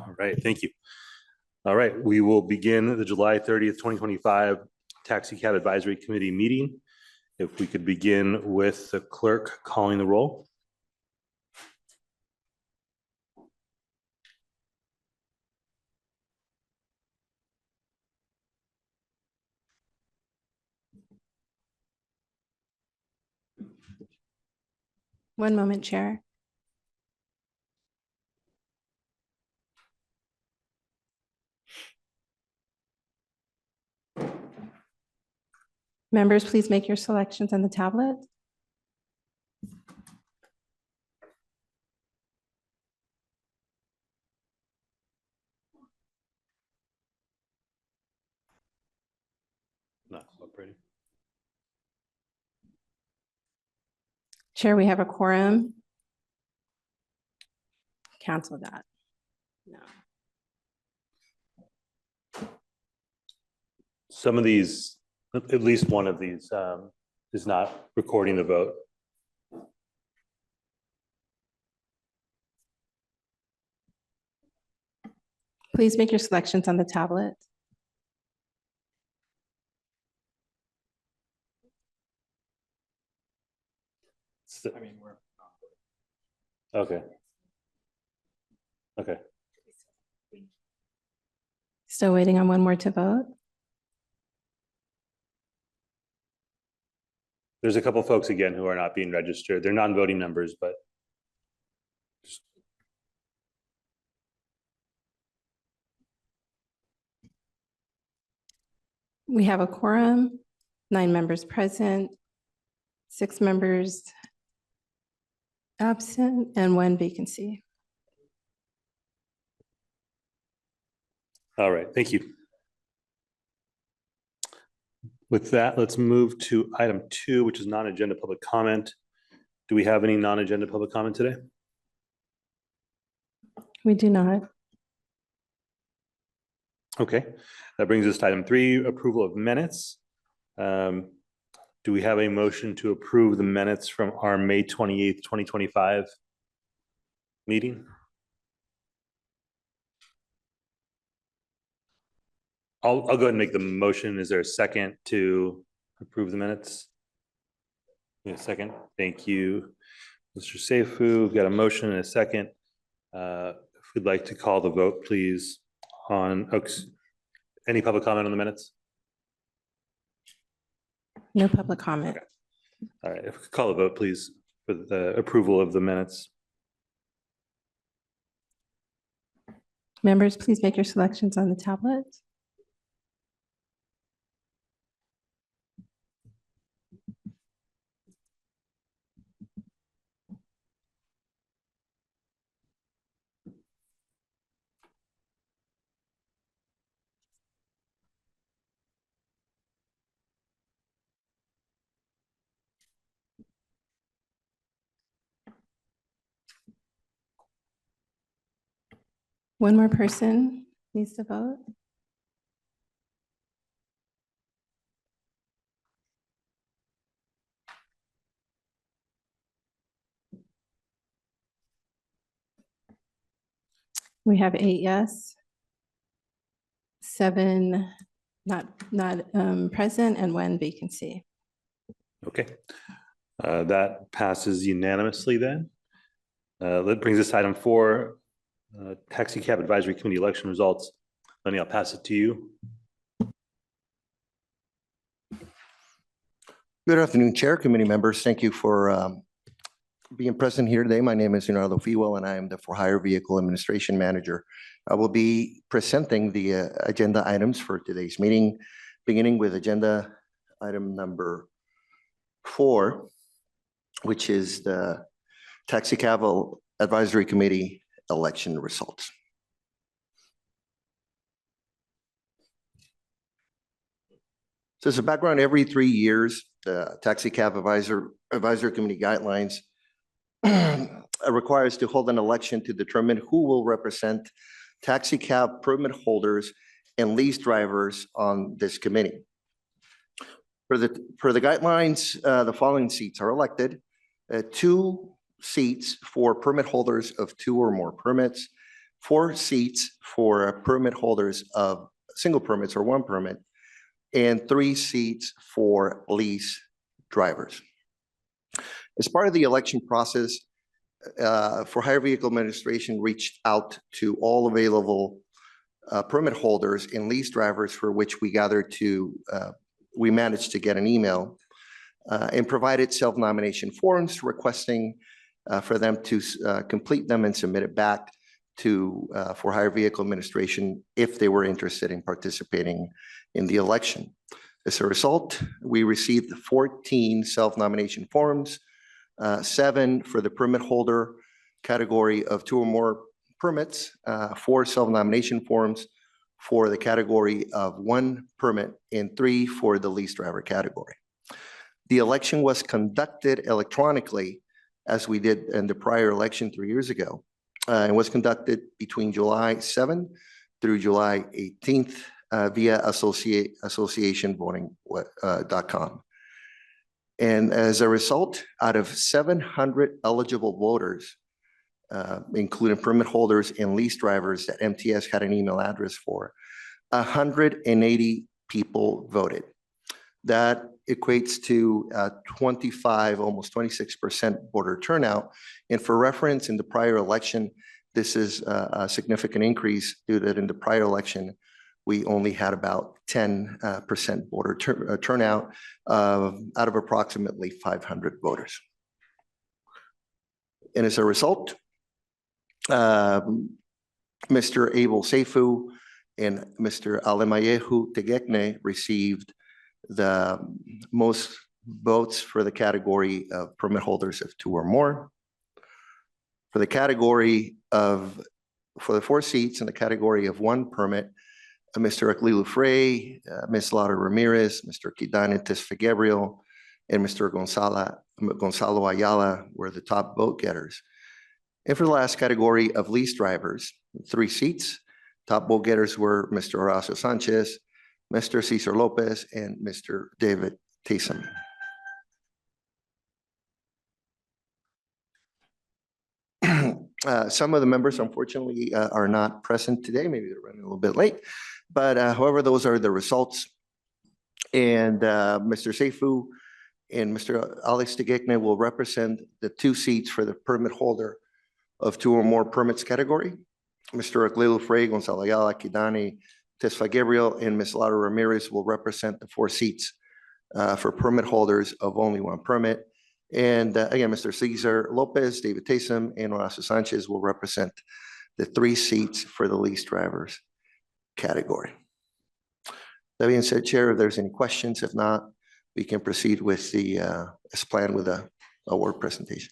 All right, thank you. All right, we will begin the July 30th, 2025 Taxicab Advisory Committee meeting. If we could begin with the clerk calling the roll. One moment, Chair. Members, please make your selections on the tablet. Not cooperating. Chair, we have a quorum. Cancel that. No. Some of these, at least one of these, is not recording the vote. Please make your selections on the tablet. I mean, okay. Okay. Still waiting on one more to vote. There's a couple folks again who are not being registered. They're non-voting members, but We have a quorum, 9 members present, 6 members absent, and 1 vacancy. all right, thank you. With that, let's move to item 2, which is non-agenda public comment. Do we have any non-agenda public comment today? We do not. Okay, that brings us to item 3, approval of minutes. Do we have a motion to approve the minutes from our May 28th, 2025 meeting? I'll go ahead and make the motion. Is there a second to approve the minutes? Yeah, second. Thank you, Mr. Seifu. We've got a motion and a second. If we'd like to call the vote, please, on any public comment on the minutes? No public comment. Okay. All right, if we could call the vote, please, for the approval of the minutes. Members, please make your selections on the tablet. One more person needs to vote. We have 8 yes, 7 not present, and 1 vacancy. Okay, that passes unanimously then. That brings us to item 4, Taxicab Advisory Committee election results. Lenny, I'll pass it to you. Good afternoon, Chair, committee members. Thank you for being present here today. My name is Untitled Chapter, and I am the For-Hire Vehicle Administration Manager. I will be presenting the agenda items for today's meeting, beginning with agenda item number 4, which is the Taxicab Advisory Committee election results. So as a background, every 3 years, the Taxicab Advisory Committee guidelines requires to hold an election to determine who will represent taxicab permit holders and lease drivers on this committee. For the guidelines, the following seats are elected: 2 seats for permit holders of 2 or more permits, 4 seats for permit holders of single permits or 1 permit, and 3 seats for lease drivers. As part of the election process, for hire vehicle administration reached out to all available permit holders and lease drivers for which we managed to get an email and provided self-nomination forms requesting for them to complete them and submit it back to for hire vehicle administration if they were interested in participating in the election. As a result, we received 14 self-nomination forms, 7 for the permit holder category of 2 or more permits, 4 self-nomination forms for the category of 1 permit, and 3 for the lease driver category. The election was conducted electronically, as we did in the prior election 3 years ago, and was conducted between July 7th through July 18th via associationvoting.com. And as a result, out of 700 eligible voters, including permit holders and lease drivers that MTS had an email address for, 180 people voted. That equates to 25, almost 26% voter turnout. And for reference, in the prior election, this is a significant increase due to that in the prior election, we only had about 10% voter turnout out of approximately 500 voters. And as a result, Mr. Abel Seifu and Mr. Alemayehu Tegekne received the most votes for the category of permit holders of 2 or more. For the category of, for the 4 seats in the category of 1 permit, Mr. Aklilu Frey, Ms. Laura Ramirez, Mr. Kidane Tesfa Gabriel, and Mr. Gonzalo Ayala were the top vote getters. And for the last category of lease drivers, 3 seats, top vote getters were Mr. Horacio Sanchez, Mr. Cesar Lopez, and Mr. David Taysom. Some of the members, unfortunately, are not present today. Maybe they're running a little bit late. But however, those are the results. And Mr. Seifu and Mr. Alex Tegekne will represent the 2 seats for the permit holder of 2 or more permits category. Mr. Aklilu Frey, Gonzalo Ayala, Kidani, Tesfa Gabriel, and Ms. Laura Ramirez will represent the 4 seats for permit holders of only 1 permit. And again, Mr. Cesar Lopez, David Taysom, and Horacio Sanchez will represent the 3 seats for the lease drivers category. That being said, Chair, if there's any questions, if not, we can proceed with the, as planned with a award presentation.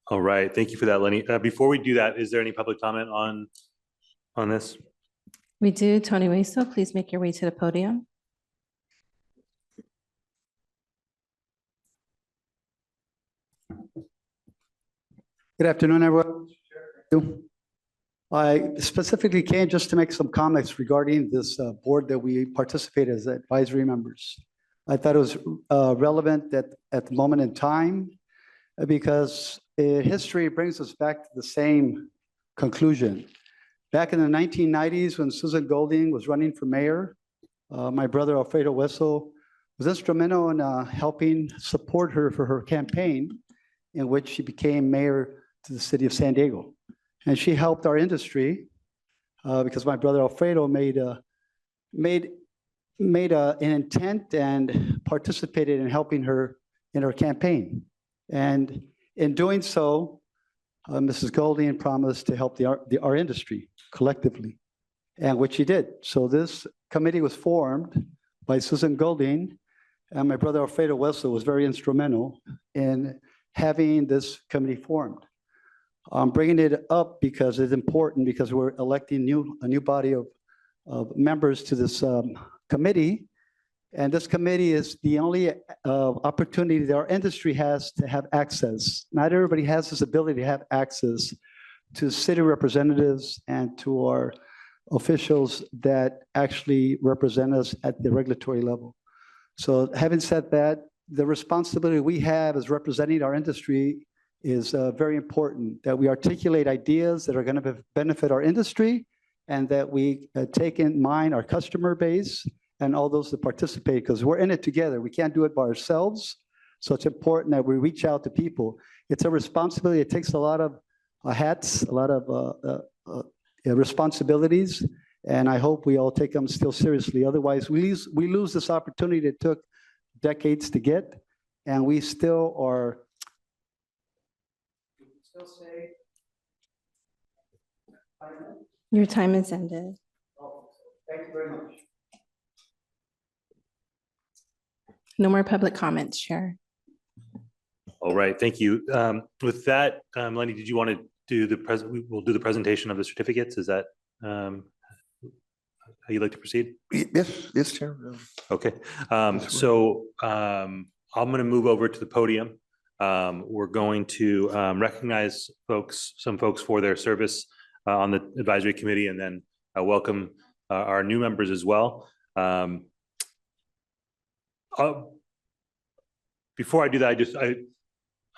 All right, thank you for that, Lenny. Before we do that, is there any public comment on this? We do. Tony Waso, please make your way to the podium. Good afternoon, everyone. I specifically came just to make some comments regarding this board that we participate as advisory members. I thought it was relevant at the moment in time because history brings us back to the same conclusion. Back in the 1990s, when Susan Golding was running for mayor, my brother Alfredo Wessel was instrumental in helping support her for her campaign, in which she became mayor to the city of San Diego. And she helped our industry because my brother Alfredo made an intent and participated in helping her in her campaign. And in doing so, Mrs. Golding promised to help our industry collectively, and which she did. So this committee was formed by Susan Golding, and my brother Alfredo Wessel was very instrumental in having this committee formed. I'm bringing it up because it's important, because we're electing a new body of members to this committee. And this committee is the only opportunity that our industry has to have access. Not everybody has this ability to have access to city representatives and to our officials that actually represent us at the regulatory level. So having said that, the responsibility we have as representing our industry is very important, that we articulate ideas that are going to benefit our industry and that we take in mind our customer base and all those that participate, because we're in it together. We can't do it by ourselves. So it's important that we reach out to people. It's a responsibility. It takes a lot of hats, a lot of responsibilities, and I hope we all take them still seriously. Otherwise, we lose this opportunity that took decades to get, and we still are. Still say. Your time has ended. Thank you very much. No more public comments, Chair. All right, thank you. With that, Lenny, did you want to do we'll do the presentation of the certificates? Is that how you'd like to proceed? Yes, Chair. Okay, Yes, so I'm going to move over to the podium. We're going to recognize some folks for their service on the advisory committee, and then welcome our new members as well. Before I do that,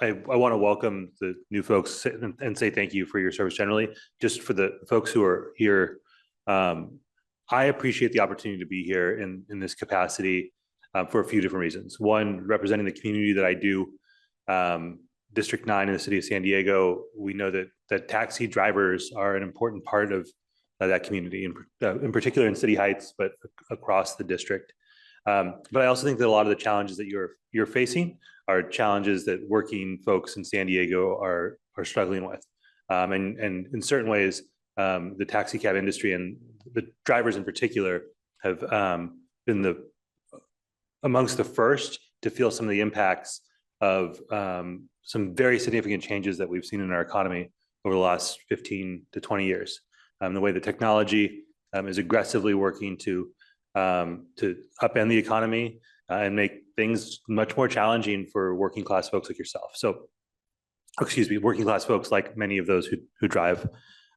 I want to welcome the new folks and say thank you for your service generally. Just for the folks who are here, I appreciate the opportunity to be here in this capacity for a few different reasons. One, representing the community that I do. District 9 in the city of San Diego, we know that taxi drivers are an important part of that community, in particular in City Heights, but across the district. But I also think that a lot of the challenges that you're facing are challenges that working folks in San Diego are struggling with. And in certain ways, the taxicab industry and the drivers in particular have been amongst the first to feel some of the impacts of some very significant changes that we've seen in our economy over the last 15 to 20 years. The way that technology is aggressively working to upend the economy and make things much more challenging for working class folks like yourself. So, excuse me, working class folks like many of those who drive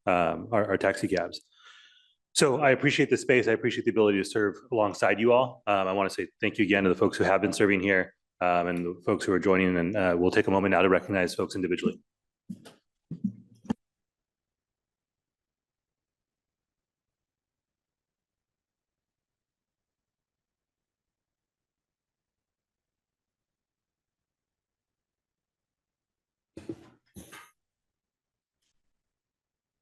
our taxi cabs. So I appreciate the space. I appreciate the ability to serve alongside you all. I want to say thank you again to the folks who have been serving here and the folks who are joining, and we'll take a moment now to recognize folks individually.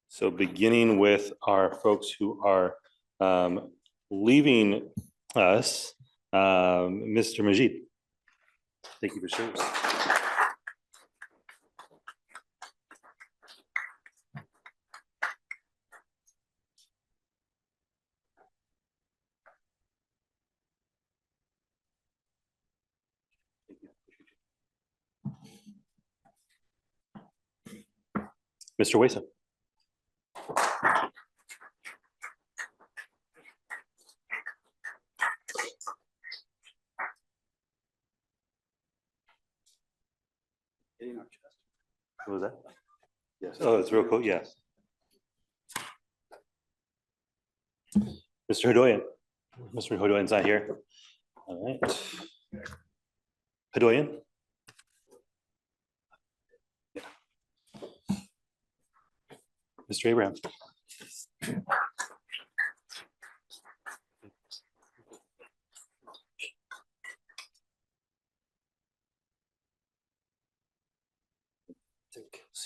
So beginning with our folks who are leaving us, Mr. Majid. Thank you for service. Mr. Wesa. What was that? Yes. Oh, it's real cool. Yes. Mr. Hadoyan. Mr. Hadoyan's not here. All right. Hadoyan. Yeah. Mr. Abraham.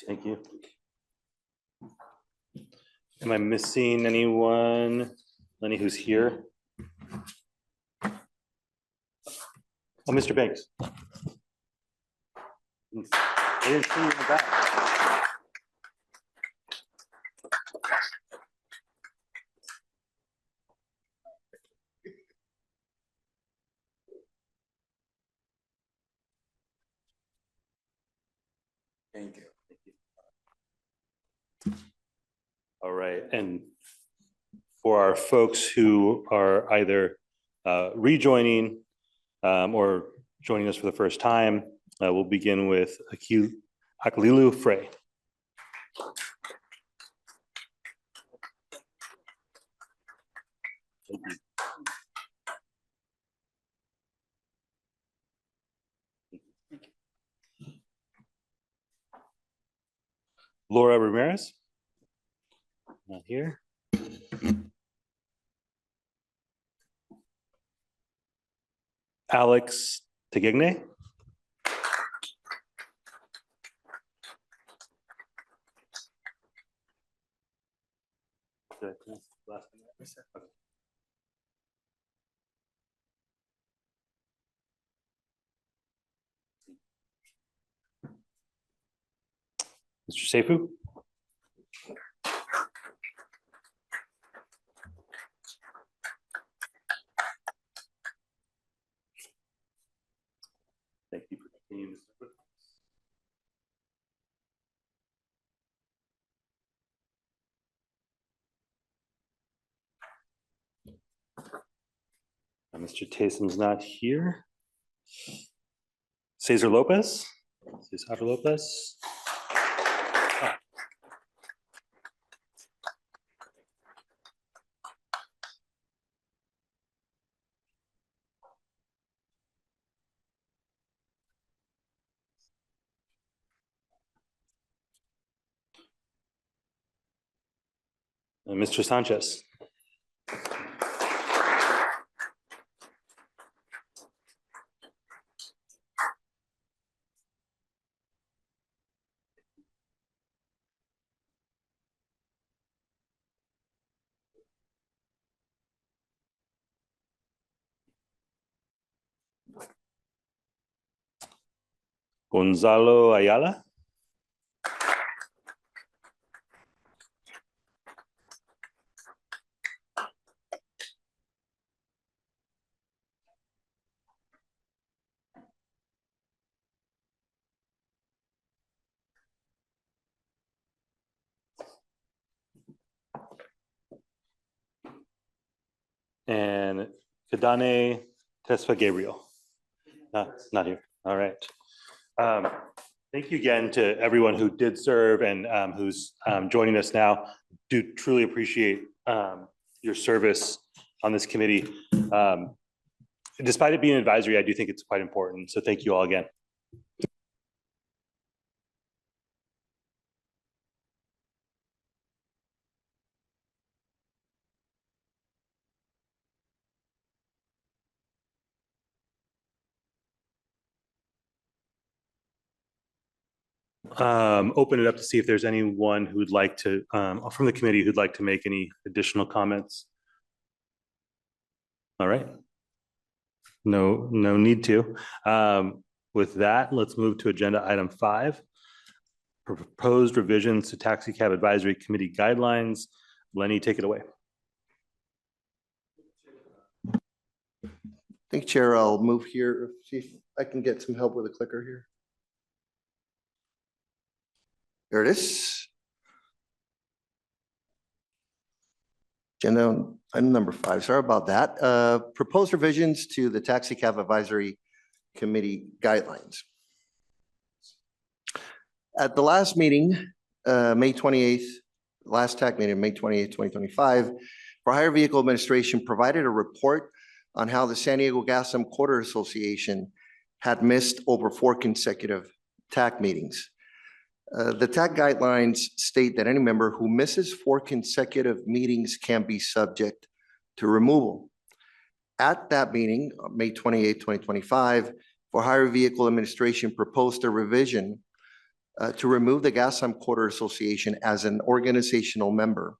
Thank you. Am I missing anyone? Lenny, who's here? Oh, Mr. Banks. I didn't see you in the back. Thank you. All right, and for our folks who are either rejoining or joining us for the first time, we'll begin with Akililu Frey. Thank you. Laura Ramirez. Not here. Alex Tagigne. Did I pronounce the last name right? Okay. Mr. Seifu. Thank you for continuing this. Mr. Taysom's not here. Cesar Lopez. Cesar Lopez. And Mr. Sanchez. Gonzalo Ayala. And Kadane Tesfa Gabriel. Not here. All right. Thank you again to everyone who did serve and who's joining us now. Do truly appreciate your service on this committee. Despite it being advisory, I do think it's quite important. So thank you all again. Open it up to see if there's anyone who'd like to, from the committee who'd like to make any additional comments. All right. No need to. With that, let's move to agenda item 5. Proposed revisions to Taxicab Advisory Committee guidelines. Lenny, take it away. Thank you, Chair. I'll move here, see if I can get some help with the clicker here. There it is. Agenda item number 5. Sorry about that. Proposed revisions to the Taxicab Advisory Committee guidelines. At the last meeting, May 28th, last TAC meeting, May 28th, 2025, For Hire Vehicle Administration provided a report on how the San Diego Gaslamp Quarter Association had missed over 4 consecutive TAC meetings. The TAC guidelines state that any member who misses 4 consecutive meetings can be subject to removal. At that meeting, May 28, 2025, For Hire Vehicle Administration proposed a revision to remove the Gaslamp Quarter Association as an organizational member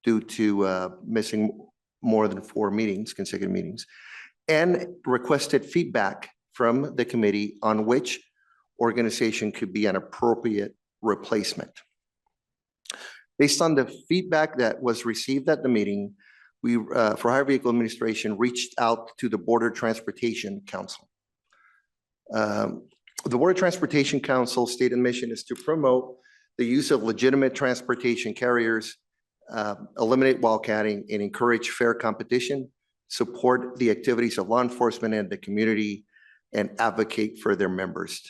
due to missing more than 4 meetings, consecutive meetings, and requested feedback from the committee on which organization could be an appropriate replacement. Based on the feedback that was received at the meeting, we, For Hire Vehicle Administration, reached out to the Border Transportation Council. The Border Transportation Council stated mission is to promote the use of legitimate transportation carriers, eliminate wildcatting, and encourage fair competition, support the activities of law enforcement and the community, and advocate for their members'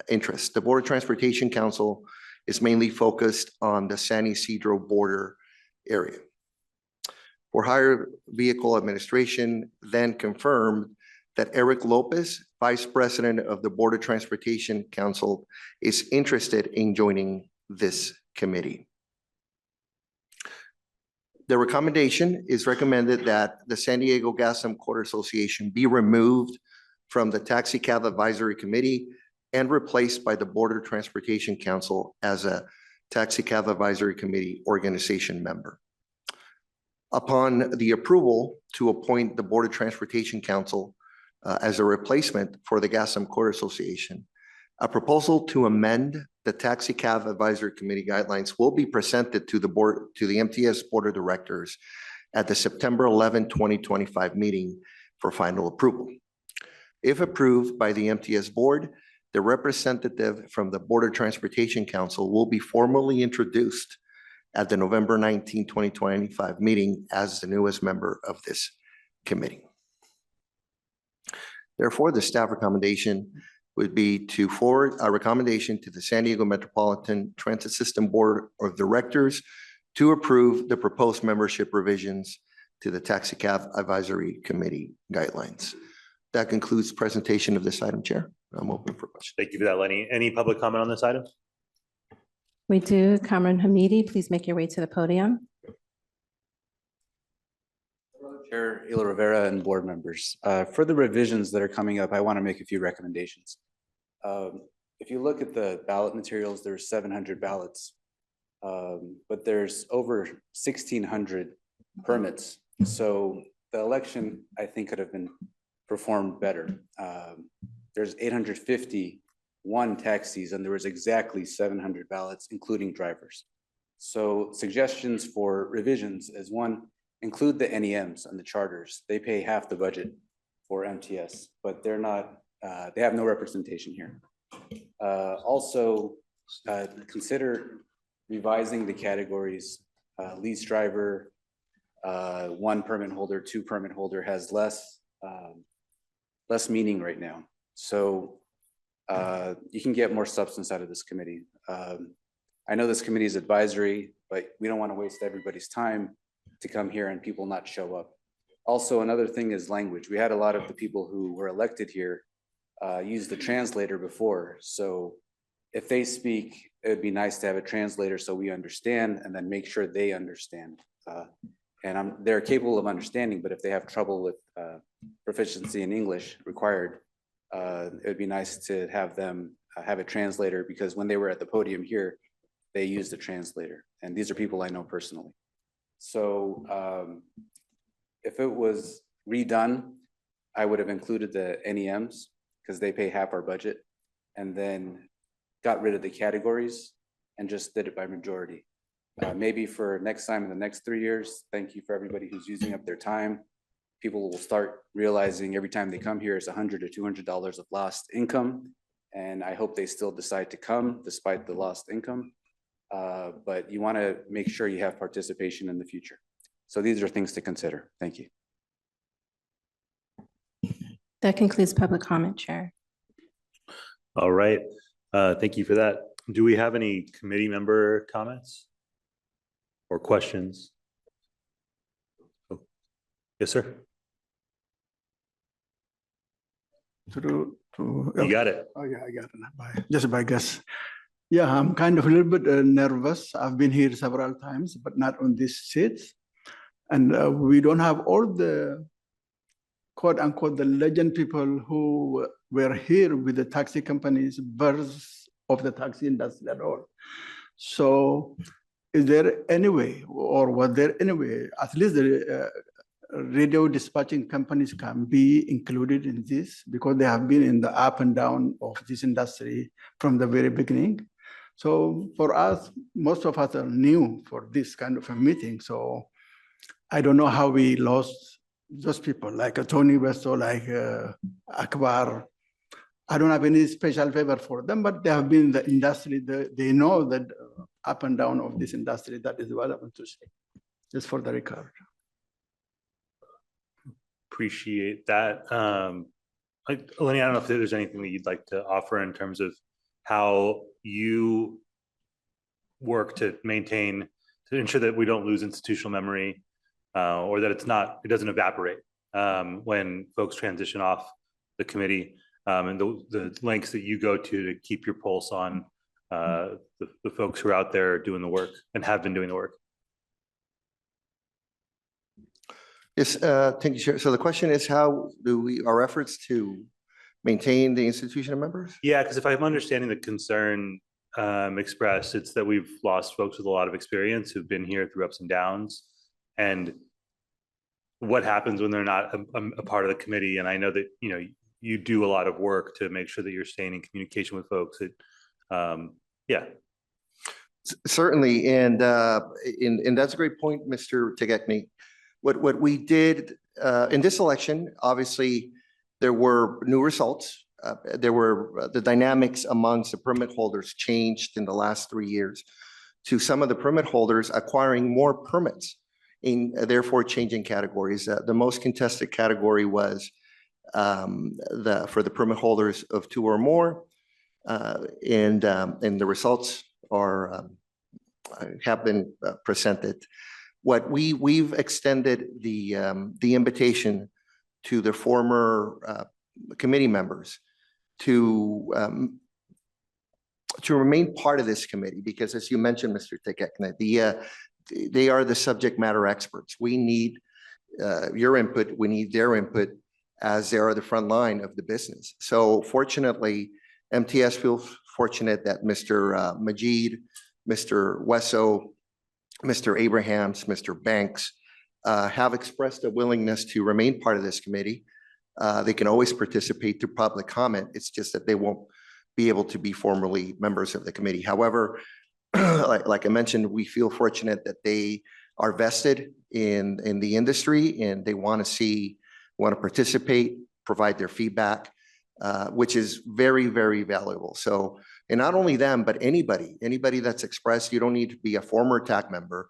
interests. The Border Transportation Council is mainly focused on the San Ysidro border area. For Hire Vehicle Administration then confirmed that Eric Lopez, Vice President of the Border Transportation Council, is interested in joining this committee. The recommendation is recommended that the San Diego Gas and Motor Association be removed from the Taxicab Advisory Committee and replaced by the Border Transportation Council as a Taxicab Advisory Committee organization member. Upon the approval to appoint the Border Transportation Council as a replacement for the Gas and Motor Association, a proposal to amend the Taxicab Advisory Committee guidelines will be presented to the board, to the MTS Board of Directors at the September 11, 2025 meeting for final approval. If approved by the MTS Board, the representative from the Border Transportation Council will be formally introduced at the November 19, 2025 meeting as the newest member of this committee. Therefore, the staff recommendation would be to forward a recommendation to the San Diego Metropolitan Transit System Board of Directors to approve the proposed membership revisions to the Taxicab Advisory Committee guidelines. That concludes presentation of this item, Chair. I'm open for questions. Thank you for that, Lenny. Any public comment on this item? We do. Cameron Hamidi, please make your way to the podium. Chair Hila Rivera and board members, for the revisions that are coming up, I want to make a few recommendations. If you look at the ballot materials, there's 700 ballots, but there's over 1,600 permits. So the election, I think, could have been performed better. There's 851 taxis, and there was exactly 700 ballots, including drivers. So suggestions for revisions is one, include the NEMs and the charters. They pay half the budget for MTS, but they're not, they have no representation here. Also, consider revising the categories. Lease driver, 1 permit holder, 2 permit holder has less meaning right now. So you can get more substance out of this committee. I know this committee is advisory, but we don't want to waste everybody's time to come here and people not show up. Also, another thing is language. We had a lot of the people who were elected here use the translator before. So if they speak, it would be nice to have a translator so we understand and then make sure they understand. They're capable of understanding, but if they have trouble with proficiency in English required, it would be nice to have them have a translator, because when they were at the podium here, they used a translator. And these are people I know personally. So if it was redone, I would have included the NEMs because they pay half our budget, and then got rid of the categories and just did it by majority. Maybe for next time in the next 3 years, thank you for everybody who's using up their time. People will start realizing every time they come here, it's $100 or $200 of lost income. And I hope they still decide to come despite the lost income. But you want to make sure you have participation in the future. So these are things to consider. Thank you. That concludes public comment, Chair. All right. Thank you for that. Do we have any committee member comments or questions? Oh. Yes, sir. You You got it. Oh yeah, I got it. Just by guess. Yeah, I'm kind of a little bit nervous. I've been here several times, but not on this seat. And we don't have all the quote unquote the legend people who were here with the taxi companies versus of the taxi industry at all. So is there any way, or was there any way, at least the radio dispatching companies can be included in this, because they have been in the up and down of this industry from the very beginning. So for us, most of us are new for this kind of a meeting. So I don't know how we lost those people like Tony Westo, like Akbar. I don't have any special favor for them, but they have been in the industry. They know that up and down of this industry. That is what I want to say, just for the record. Appreciate that. Lenny, I don't know if there's anything that you'd like to offer in terms of how you work to maintain, to ensure that we don't lose institutional memory, or that it doesn't evaporate when folks transition off the committee, and the lengths that you go to keep your pulse on the folks who are out there doing the work and have been doing the work. Yes, thank you, Chair. So the question is, how do our efforts to maintain the institution of members? Yeah, because if I'm understanding the concern expressed, it's that we've lost folks with a lot of experience who've been here through ups and downs. And what happens when they're not a part of the committee? And I know that, you know, you do a lot of work to make sure that you're staying in communication with folks. Yeah. Certainly, and that's a great point, Mr. Tegekny. What we did in this election, obviously, there were new results. There were the dynamics amongst the permit holders changed in the last 3 years to some of the permit holders acquiring more permits, in therefore changing categories. The most contested category was for the permit holders of 2 or more, and the results have been presented. What we've extended the invitation to the former committee members to remain part of this committee, because as you mentioned, Mr. Tegekny, they are the subject matter experts. We need your input, we need their input, as they are the front line of the business. So fortunately, MTS feels fortunate that Mr. Majid, Mr. Wesso, Mr. Abrahams, Mr. Banks have expressed a willingness to remain part of this committee. They can always participate through public comment. It's just that they won't be able to be formally members of the committee. However, like I mentioned, we feel fortunate that they are vested in the industry, and they want to participate, provide their feedback, which is very, very valuable. So, and not only them, but anybody that's expressed, you don't need to be a former TAC member.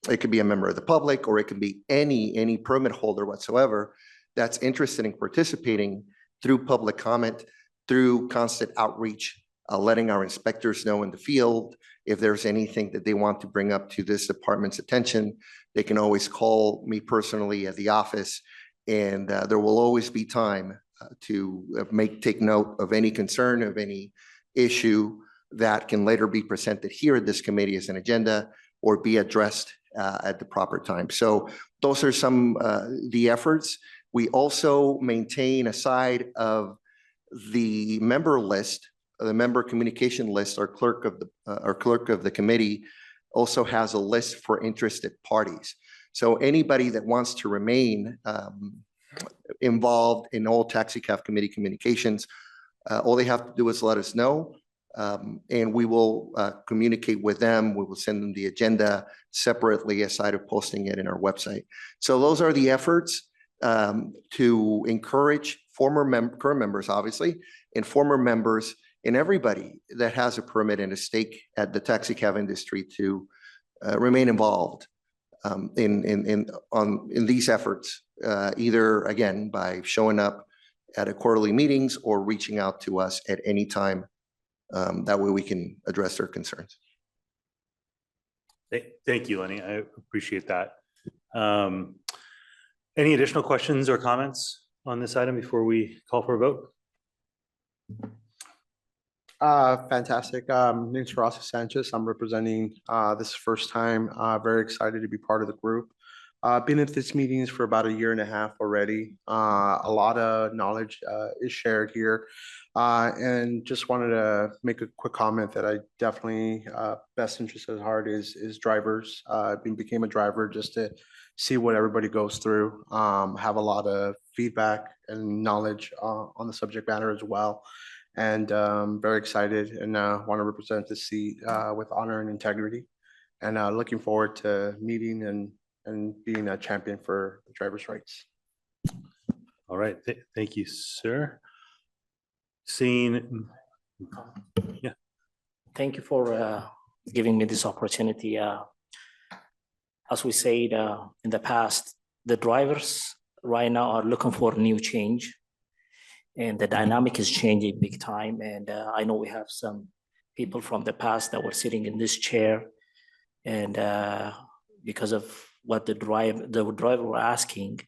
It could be a member of the public, or it could be any permit holder whatsoever that's interested in participating through public comment, through constant outreach, letting our inspectors know in the field if there's anything that they want to bring up to this department's attention. They can always call me personally at the office, and there will always be time to take note of any concern, of any issue that can later be presented here at this committee as an agenda, or be addressed at the proper time. So those are some the efforts. We also maintain, aside of the member list, the member communication list, our clerk of the committee also has a list for interested parties. So anybody that wants to remain involved in all Taxicab committee communications, all they have to do is let us know, and we will communicate with them. We will send them the agenda separately aside of posting it in our website. So those are the efforts to encourage current members, obviously, and former members, and everybody that has a permit and a stake at the Taxicab industry to remain involved in these efforts, either again by showing up at a quarterly meetings or reaching out to us at any time. That way we can address their concerns. Thank you, Lenny. I appreciate that. Any additional questions or comments on this item before we call for a vote? Fantastic. Name's Horacio Sanchez. I'm representing this first time. Very excited to be part of the group. Been at this meetings for about 1.5 years already. A lot of knowledge is shared here. And just wanted to make a quick comment that I definitely best interest at heart is drivers. Became a driver just to see what everybody goes through. Have a lot of feedback and knowledge on the subject matter as well. And very excited, and want to represent the seat with honor and integrity. And looking forward to meeting and being a champion for the drivers' rights. All right. Thank you, sir. Seeing, yeah. Thank you for giving me this opportunity. As we said in the past, the drivers right now are looking for new change, and the dynamic is changing big time. And I know we have some people from the past that were sitting in this chair, and because of what the driver were asking,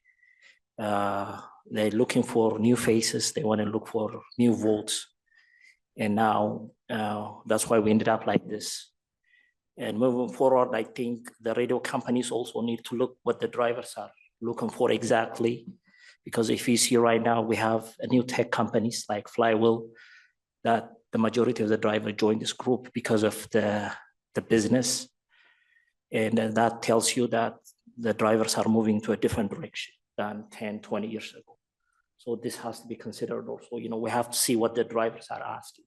they're looking for new faces. They want to look for new votes. And now that's why we ended up like this. And moving forward, I think the radio companies also need to look what the drivers are looking for exactly. Because if you see right now, we have a new tech companies like Flywheel, that the majority of the driver joined this group because of the business. And that tells you that the drivers are moving to a different direction than 10, 20 years ago. So this has to be considered also. We have to see what the drivers are asking.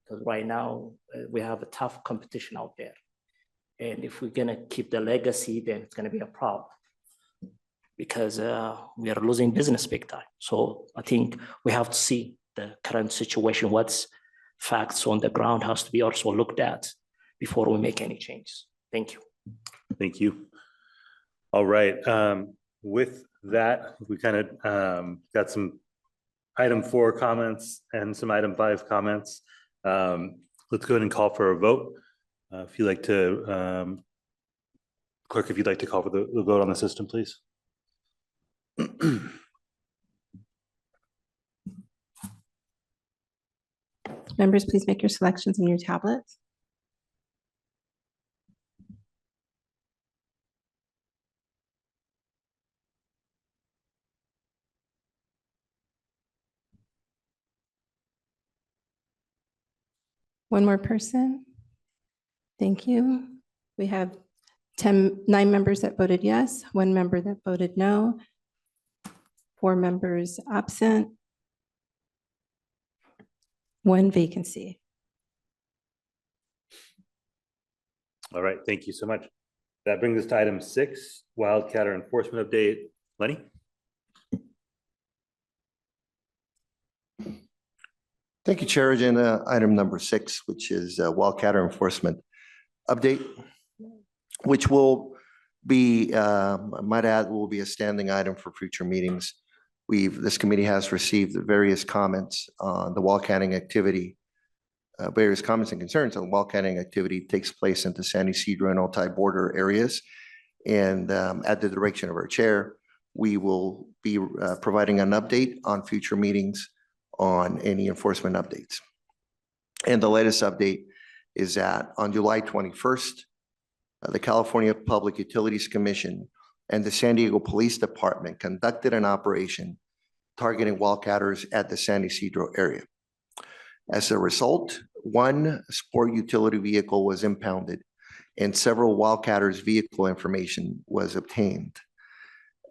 Because right now we have a tough competition out there. And if we're gonna keep the legacy, then it's gonna be a problem. Because we are losing business big time. So I think we have to see the current situation, what's facts on the ground has to be also looked at before we make any changes. Thank you. Thank you. All right. With that, we kind of got some item 4 comments and some item 5 comments. Let's go ahead and call for a vote. If you'd like to, clerk, if you'd like to call for the vote on the system, please. Members, please make your selections on your tablets. One more person. Thank you. We have 9 members that voted yes, 1 member that voted no, 4 members absent, 1 vacancy. All right. Thank you so much. That brings us to item 6, Wildcatter enforcement update. Lenny? Thank you, Chair. Agenda item number 6, which is Wildcatter enforcement update, which will be, I might add, will be a standing item for future meetings. This committee has received various comments on the wildcatting activity, various comments and concerns on wildcatting activity takes place into San Ysidro and Otay border areas. And at the direction of our chair, we will be providing an update on future meetings on any enforcement updates. And the latest update is that on July 21st, the California Public Utilities Commission and the San Diego Police Department conducted an operation targeting wildcatters at the San Ysidro area. As a result, 1 sport utility vehicle was impounded and several wildcatters' vehicle information was obtained.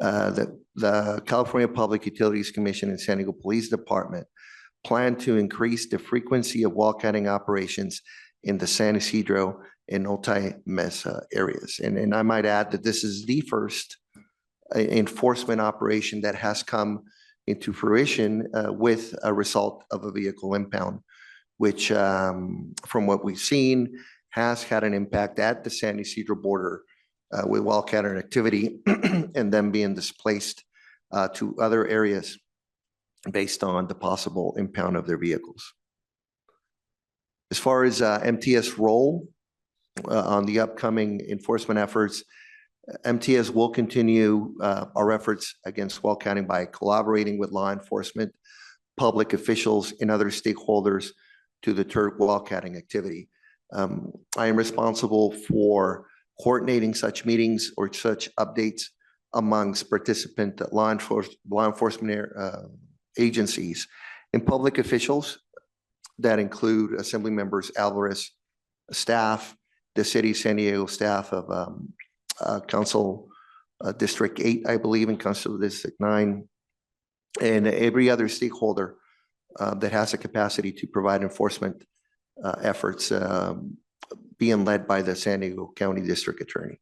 The California Public Utilities Commission and San Diego Police Department plan to increase the frequency of wildcatting operations in the San Ysidro and Otay Mesa areas. And I might add that this is the first enforcement operation that has come into fruition with a result of a vehicle impound, which from what we've seen has had an impact at the San Ysidro border with wildcatter activity and them being displaced to other areas based on the possible impound of their vehicles. As far as MTS role on the upcoming enforcement efforts, MTS will continue our efforts against wildcatting by collaborating with law enforcement, public officials, and other stakeholders to deter wildcatting activity. I am responsible for coordinating such meetings or such updates amongst participant law enforcement agencies and public officials that include Assembly Members Alvarez, staff, the City of San Diego staff of Council District 8, I believe, and Council District 9, and every other stakeholder that has a capacity to provide enforcement efforts being led by the San Diego County District Attorney.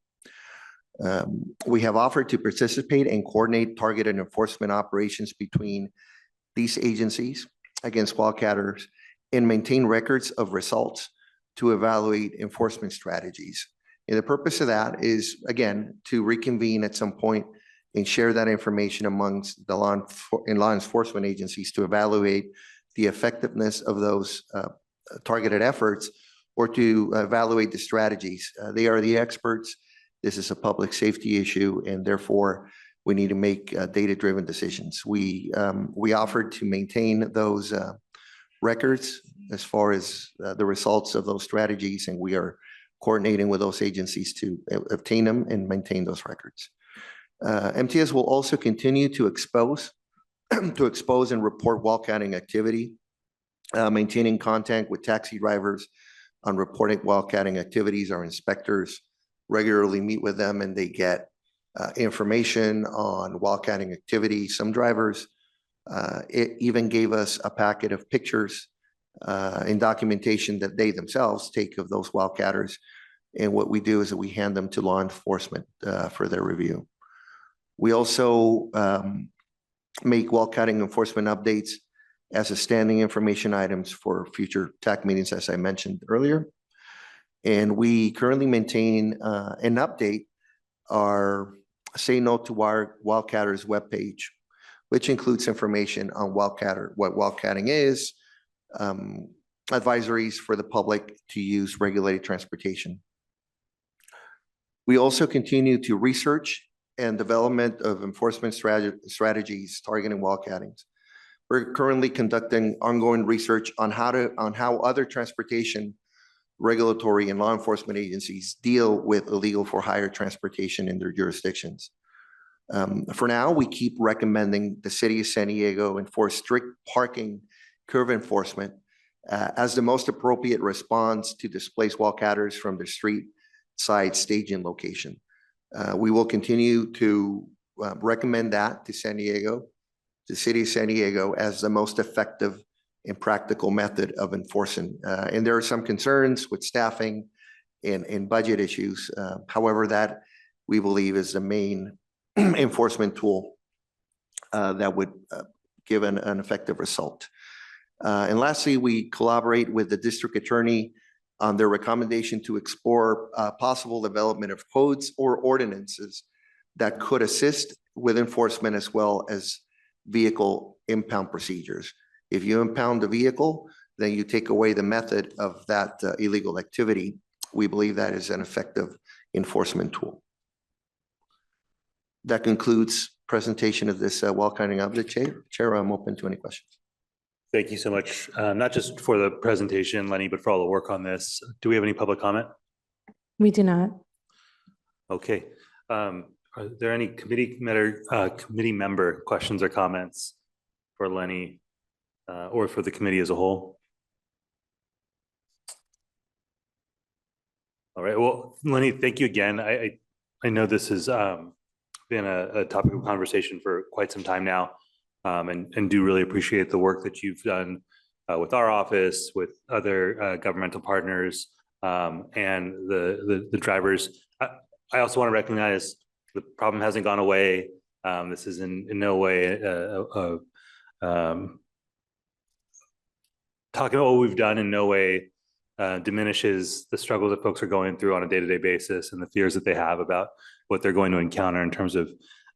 We have offered to participate and coordinate targeted enforcement operations between these agencies against wildcatters and maintain records of results to evaluate enforcement strategies. And the purpose of that is, again, to reconvene at some point and share that information amongst the law enforcement agencies to evaluate the effectiveness of those targeted efforts or to evaluate the strategies. They are the experts. This is a public safety issue, and therefore we need to make data-driven decisions. We offered to maintain those records as far as the results of those strategies, and we are coordinating with those agencies to obtain them and maintain those records. MTS will also continue to expose and report wildcatting activity, maintaining contact with taxi drivers on reporting wildcatting activities. Our inspectors regularly meet with them and they get information on wildcatting activity. Some drivers it even gave us a packet of pictures and documentation that they themselves take of those wildcatters. And what we do is that we hand them to law enforcement for their review. We also make wildcatting enforcement updates as a standing information items for future TAC meetings, as I mentioned earlier. And we currently maintain and update our Say No to Wildcatters webpage, which includes information on wildcatter, what wildcatting is, advisories for the public to use regulated transportation. We also continue to research and development of enforcement strategies targeting wildcattings. We're currently conducting ongoing research on how other transportation regulatory and law enforcement agencies deal with illegal for hire transportation in their jurisdictions. For now, we keep recommending the city of San Diego enforce strict parking curve enforcement as the most appropriate response to displace wildcatters from the street side staging location. We will continue to recommend that to San Diego, the city of San Diego, as the most effective and practical method of enforcing. And there are some concerns with staffing and budget issues. However, that we believe is the main enforcement tool that would give an effective result. And lastly, we collaborate with the district attorney on their recommendation to explore possible development of codes or ordinances that could assist with enforcement as well as vehicle impound procedures. If you impound the vehicle, then you take away the method of that illegal activity. We believe that is an effective enforcement tool. That concludes presentation of this wildcatting update. Chair, I'm open to any questions. Thank you so much, not just for the presentation, Lenny, but for all the work on this. Do we have any public comment? We do not. Okay. Are there any committee member questions or comments for Lenny or for the committee as a whole? All right. Well, Lenny, thank you again. I know this has been a topic of conversation for quite some time now. And do really appreciate the work that you've done with our office, with other governmental partners, and the drivers. I also want to recognize the problem hasn't gone away. This is in no way talking about what we've done in no way diminishes the struggles that folks are going through on a day-to-day basis and the fears that they have about what they're going to encounter in terms of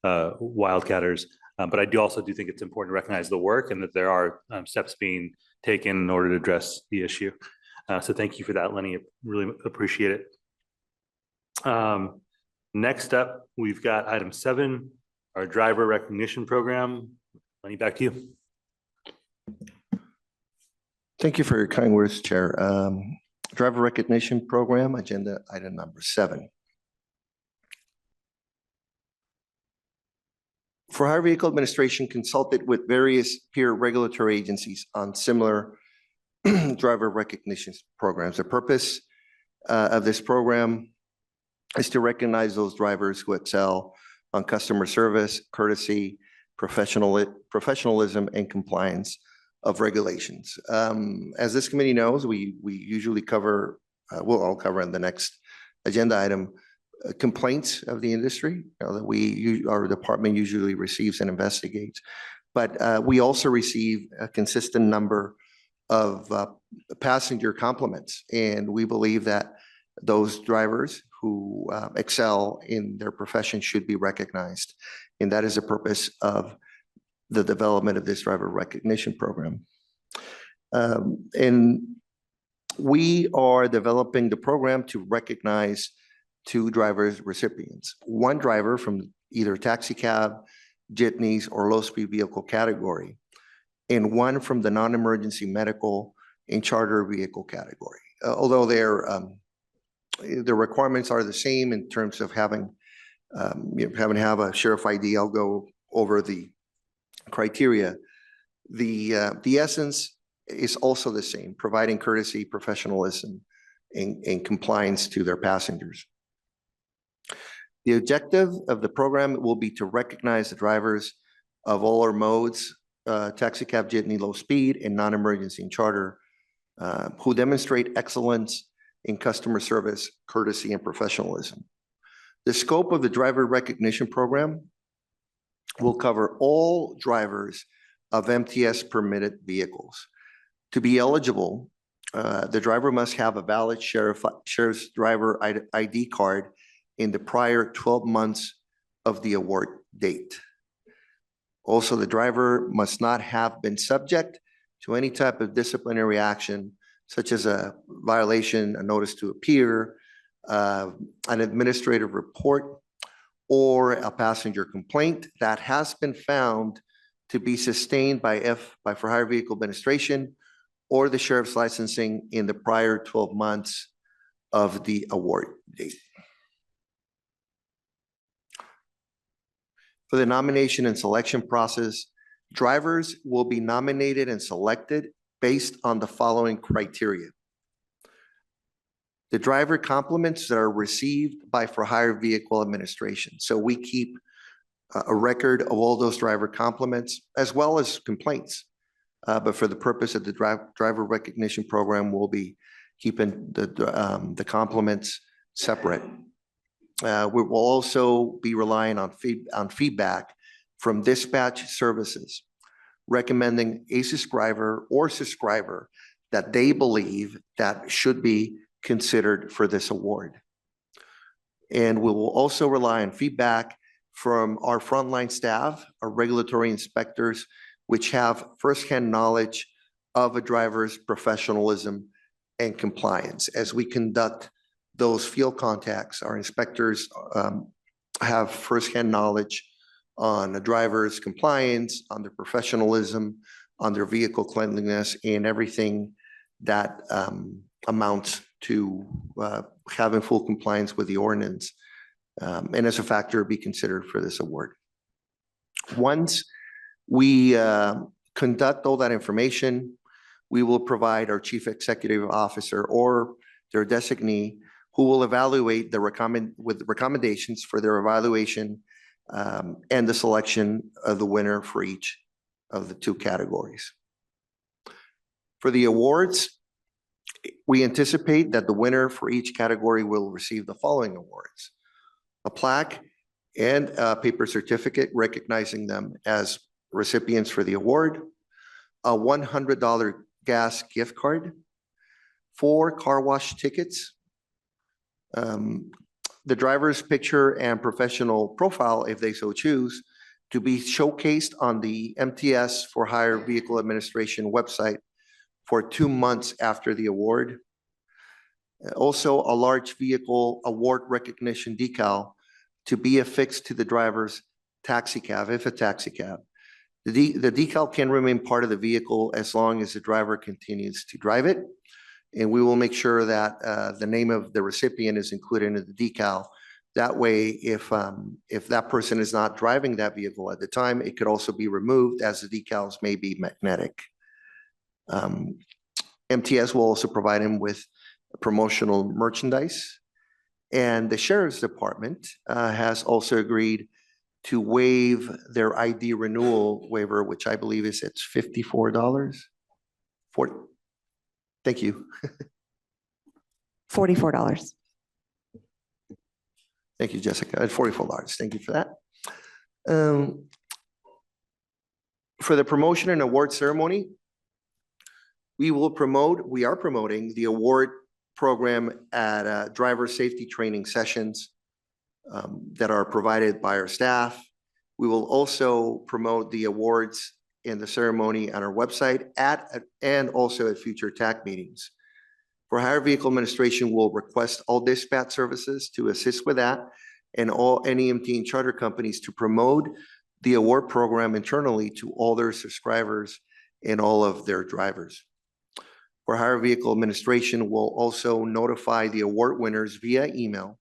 wildcatters. But I also do think it's important to recognize the work and that there are steps being taken in order to address the issue. So thank you for that, Lenny. Really appreciate it. Next up, we've got item 7, our driver recognition program. Lenny, back to you. Thank you for your kind words, Chair. Driver recognition program, agenda item number 7. For Hire Vehicle Administration consulted with various peer regulatory agencies on similar driver recognition programs. The purpose of this program is to recognize those drivers who excel on customer service, courtesy, professionalism, and compliance of regulations. As this committee knows, we usually cover, we'll all cover in the next agenda item, complaints of the industry that our department usually receives and investigates. But we also receive a consistent number of passenger compliments, and we believe that those drivers who excel in their profession should be recognized. And that is the purpose of the development of this driver recognition program. And we are developing the program to recognize 2 drivers recipients. 1 driver from either taxicab, jitneys, or low-speed vehicle category. and one from the non-emergency medical and charter vehicle category. Although the requirements are the same in terms of having to have a sheriff ID. I'll go over the criteria. The essence is also the same, providing courtesy, professionalism, and compliance to their passengers. The objective of the program will be to recognize the drivers of all our modes, taxicab, jitney, low speed, and non-emergency and charter, who demonstrate excellence in customer service, courtesy, and professionalism. The scope of the driver recognition program will cover all drivers of MTS permitted vehicles. To be eligible, the driver must have a valid sheriff's driver ID card in the prior 12 months of the award date. Also, the driver must not have been subject to any type of disciplinary action, such as a violation, a notice to appear, an administrative report, or a passenger complaint that has been found to be sustained by for hire vehicle administration or the sheriff's licensing in the prior 12 months of the award date. For the nomination and selection process, drivers will be nominated and selected based on the following criteria. The driver compliments that are received by for hire vehicle administration. So we keep a record of all those driver compliments as well as complaints. But for the purpose of the driver recognition program, we'll be keeping the compliments separate. We will also be relying on feedback from dispatch services, recommending a subscriber or subscriber that they believe that should be considered for this award. And we will also rely on feedback from our frontline staff, our regulatory inspectors, which have firsthand knowledge of a driver's professionalism and compliance. As we conduct those field contacts, our inspectors have firsthand knowledge on the driver's compliance, on their professionalism, on their vehicle cleanliness, and everything that amounts to having full compliance with the ordinance, and as a factor be considered for this award. Once we conduct all that information, we will provide our chief executive officer or their designee who will evaluate with recommendations for their evaluation and the selection of the winner for each of the two categories. For the awards, we anticipate that the winner for each category will receive the following awards: a plaque and a paper certificate recognizing them as recipients for the award, a $100 gas gift card, 4 car wash tickets, the driver's picture and professional profile, if they so choose, to be showcased on the MTS for Hire Vehicle Administration website for 2 months after the award. Also, a large vehicle award recognition decal to be affixed to the driver's taxicab, if a taxicab. The decal can remain part of the vehicle as long as the driver continues to drive it. And we will make sure that the name of the recipient is included in the decal. That way, if that person is not driving that vehicle at the time, it could also be removed, as the decals may be magnetic. MTS will also provide him with promotional merchandise. And the Sheriff's Department has also agreed to waive their ID renewal waiver, which I believe is it's $54. Thank you. $44. Thank you, Jessica. At $44. Thank you for that. For the promotion and award ceremony, we are promoting the award program at driver safety training sessions that are provided by our staff. We will also promote the awards in the ceremony on our website and also at future TAC meetings. For Hire Vehicle Administration, we'll request all dispatch services to assist with that, and all NEMT and charter companies to promote the award program internally to all their subscribers and all of their drivers. For hire vehicle administration will also notify the award winners via email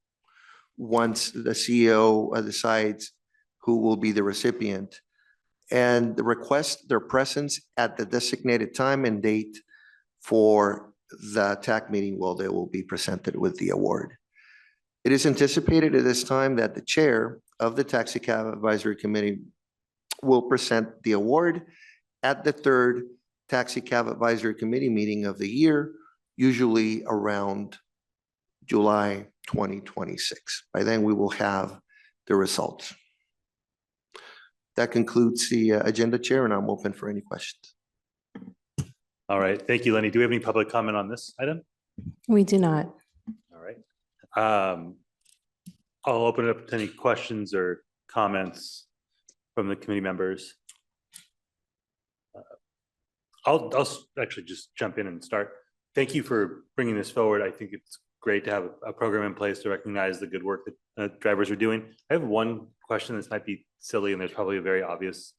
once the CEO decides who will be the recipient, and request their presence at the designated time and date for the TAC meeting while they will be presented with the award. It is anticipated at this time that the chair of the Taxicab Advisory Committee will present the award at the third Taxicab Advisory Committee meeting of the year, usually around July 2026. By then, we will have the results. That concludes the agenda, Chair, and I'm open for any questions. All right, thank you, Lenny. Do we have any public comment on this item? We do not. All right. I'll open it up to any questions or comments from the committee members. I'll actually just jump in and start. Thank you for bringing this forward. I think it's great to have a program in place to recognize the good work that drivers are doing. I have one question. This might be silly, and there's probably a very obvious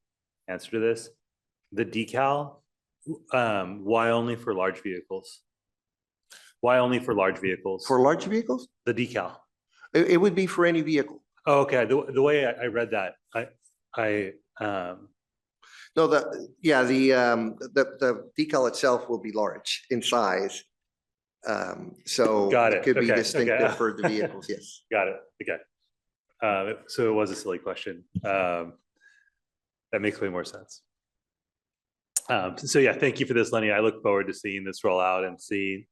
answer to this. The decal, why only for large vehicles? Why only for large vehicles? For large vehicles, The decal. it would be for any vehicle. Oh, okay. The way I read that, No, the decal itself will be large in size. So Got it it. could be Okay, distinctive okay. for the vehicles, yes. got it. Okay. So it was a silly question. That makes way more sense. So yeah, thank you for this, Lenny. I look forward to seeing this roll out and see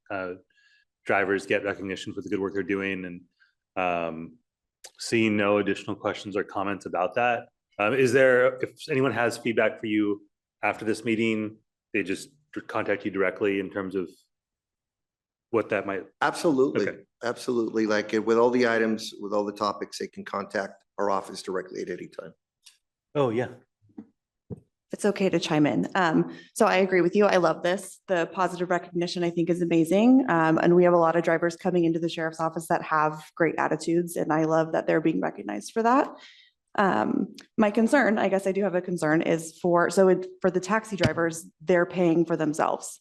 drivers get recognition for the good work they're doing, and seeing no additional questions or comments about that. If anyone has feedback for you after this meeting, they just contact you directly in terms of what that might. Absolutely, Okay. absolutely. Like with all the items, with all the topics, they can contact our office directly at any time. Oh, yeah. It's okay to chime in. So I agree with you. I love this. The positive recognition I think is amazing. And we have a lot of drivers coming into the sheriff's office that have great attitudes, and I love that they're being recognized for that. My concern, I guess I do have a concern, is for the taxi drivers, they're paying for themselves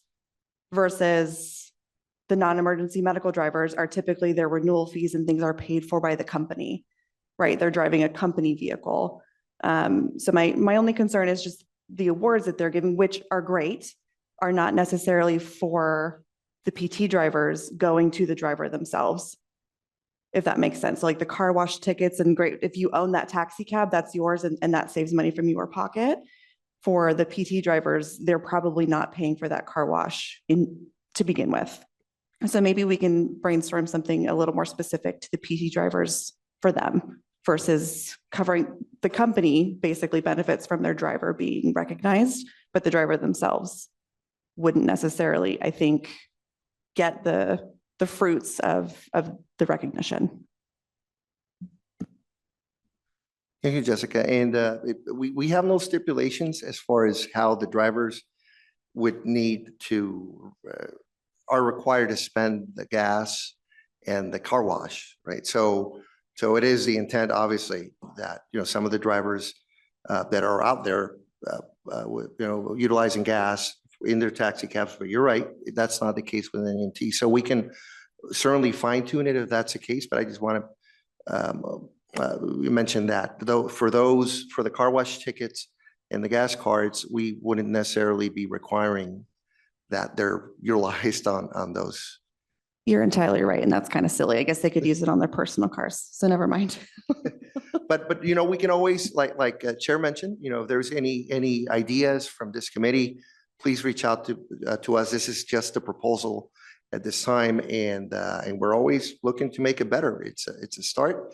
versus the non-emergency medical drivers are typically their renewal fees and things are paid for by the company, right? They're driving a company vehicle. So my only concern is just the awards that they're giving, which are great, are not necessarily for the PT drivers going to the driver themselves, if that makes sense. Like the car wash tickets, and great, if you own that taxi cab, that's yours, and that saves money from your pocket. For the PT drivers, they're probably not paying for that car wash to begin with. So maybe we can brainstorm something a little more specific to the PT drivers for them, versus covering the company basically benefits from their driver being recognized, but the driver themselves wouldn't necessarily, I think, get the fruits of the recognition. Thank you, Jessica. And we have no stipulations as far as how the drivers would need to, are required to spend the gas and the car wash, right? So it is the intent, obviously, that, some of the drivers that are out there, utilizing gas in their taxi cabs, but you're right, that's not the case with an EMT. So we can certainly fine tune it if that's the case, but I just want to mention that though, for the car wash tickets and the gas cards, we wouldn't necessarily be requiring that they're utilized on those. You're entirely right, and that's kind of silly. I guess they could use it on their personal cars, so never mind. But we can always, like Chair mentioned, if there's any ideas from this committee, please reach out to us. This is just a proposal at this time, and we're always looking to make it better. It's a start.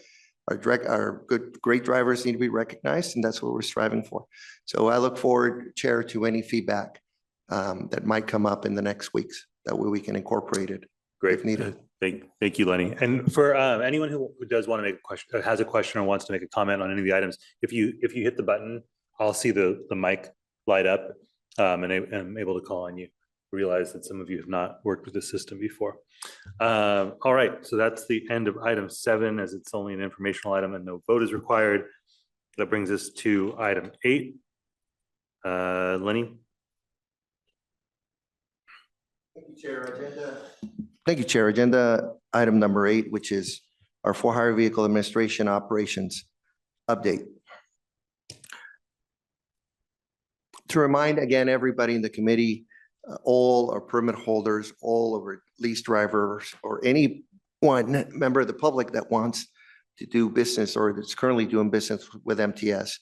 Our great drivers need to be recognized, and that's what we're striving for. So I look forward, Chair, to any feedback that might come up in the next weeks. That way we can incorporate it. Great. If needed. Thank you, Lenny. And for anyone who does want to make a question, has a question or wants to make a comment on any of the items, if you hit the button, I'll see the mic light up, and I'm able to call on you. Realize that some of you have not worked with the system before. All right, so that's the end of item 7, as it's only an informational item and no vote is required. That brings us to item 8. Lenny? Thank you, Chair. Agenda item number 8, which is our for-hire vehicle administration operations update. To remind again, everybody in the committee, all our permit holders, all of our lease drivers, or any one member of the public that wants to do business or that's currently doing business with MTS,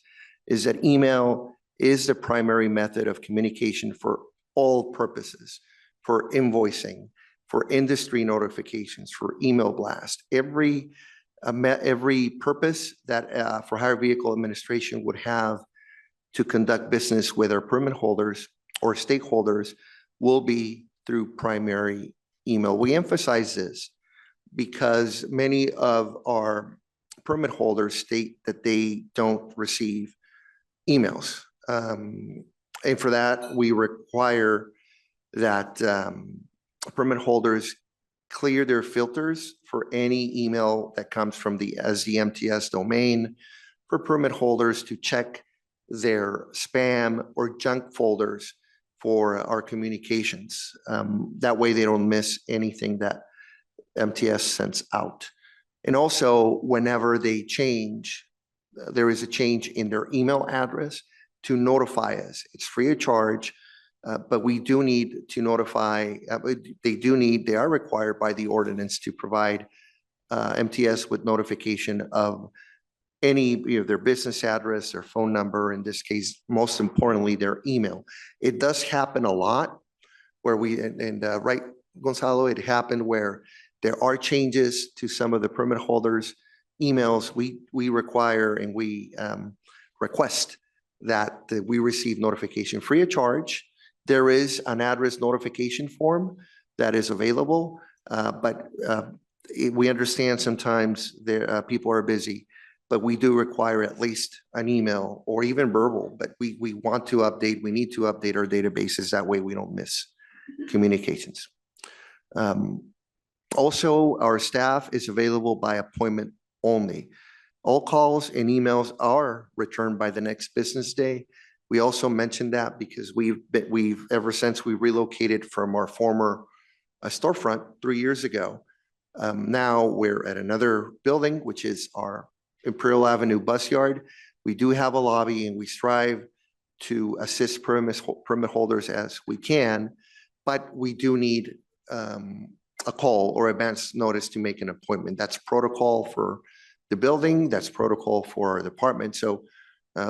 is that email is the primary method of communication for all purposes, for invoicing, for industry notifications, for email blast, every purpose that for hire vehicle administration would have to conduct business with our permit holders or stakeholders will be through primary email. We emphasize this because many of our permit holders state that they don't receive emails. And for that, we require that permit holders clear their filters for any email that comes from the MTS domain, for permit holders to check their spam or junk folders for our communications. That way they don't miss anything that MTS sends out. And also, whenever they change, there is a change in their email address, to notify us. It's free of charge, but we do need to notify, they are required by the ordinance to provide MTS with notification of any, their business address, their phone number, in this case, most importantly, their email. It does happen a lot where right, Gonzalo, it happened where there are changes to some of the permit holders' emails. We require and we request that we receive notification free of charge. There is an address notification form that is available, but we understand sometimes people are busy, but we do require at least an email or even verbal, but we want to update, we need to update our databases. That way we don't miss communications. Also, our staff is available by appointment only. All calls and emails are returned by the next business day. We also mentioned that because we've ever since we relocated from our former storefront 3 years ago, now we're at another building, which is our Imperial Avenue bus yard. We do have a lobby and we strive to assist permit holders as we can, but we do need a call or advance notice to make an appointment. That's protocol for the building, that's protocol for our department. So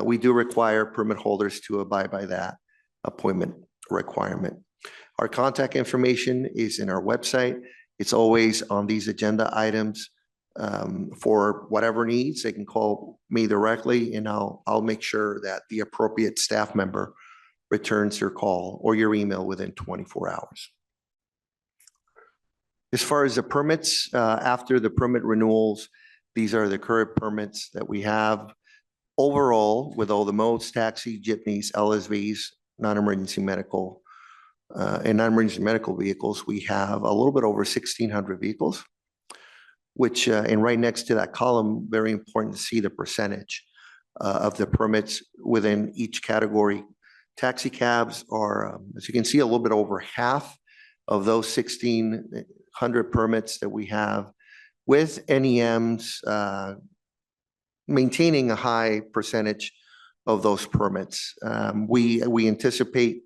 we do require permit holders to abide by that appointment requirement. Our contact information is in our website. It's always on these agenda items. For whatever needs, they can call me directly and I'll make sure that the appropriate staff member returns your call or your email within 24 hours. As far as the permits, after the permit renewals, these are the current permits that we have. Overall, with all the modes, taxi, jeepneys, LSVs, non-emergency medical, and non-emergency medical vehicles, we have a little bit over 1,600 vehicles, which, and right next to that column, very important to see the percentage of the permits within each category. Taxi cabs are, as you can see, a little bit over half of those 1,600 permits that we have, with NEMs maintaining a high percentage of those permits. We anticipate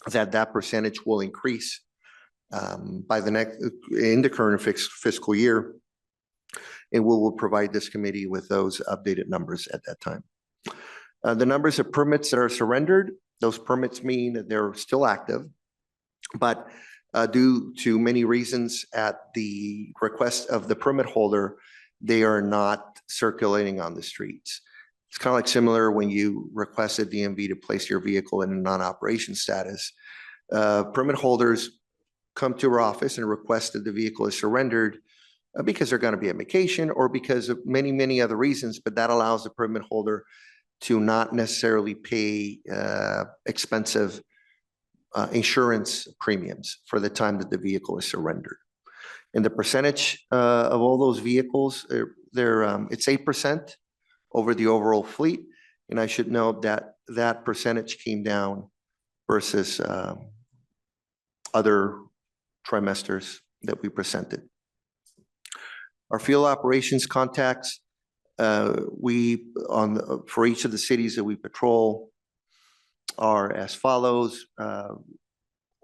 that percentage will increase in the current fiscal year, and we will provide this committee with those updated numbers at that time. The numbers of permits that are surrendered, those permits mean that they're still active, but due to many reasons at the request of the permit holder, they are not circulating on the streets. It's kind of like similar when you request a DMV to place your vehicle in a non-operation status. Permit holders come to our office and request that the vehicle is surrendered because they're going to be on vacation or because of many, many other reasons, but that allows the permit holder to not necessarily pay expensive insurance premiums for the time that the vehicle is surrendered. And the percentage of all those vehicles, it's 8% over the overall fleet. And I should note that that percentage came down versus other trimesters that we presented. Our field operations contacts, for each of the cities that we patrol are as follows.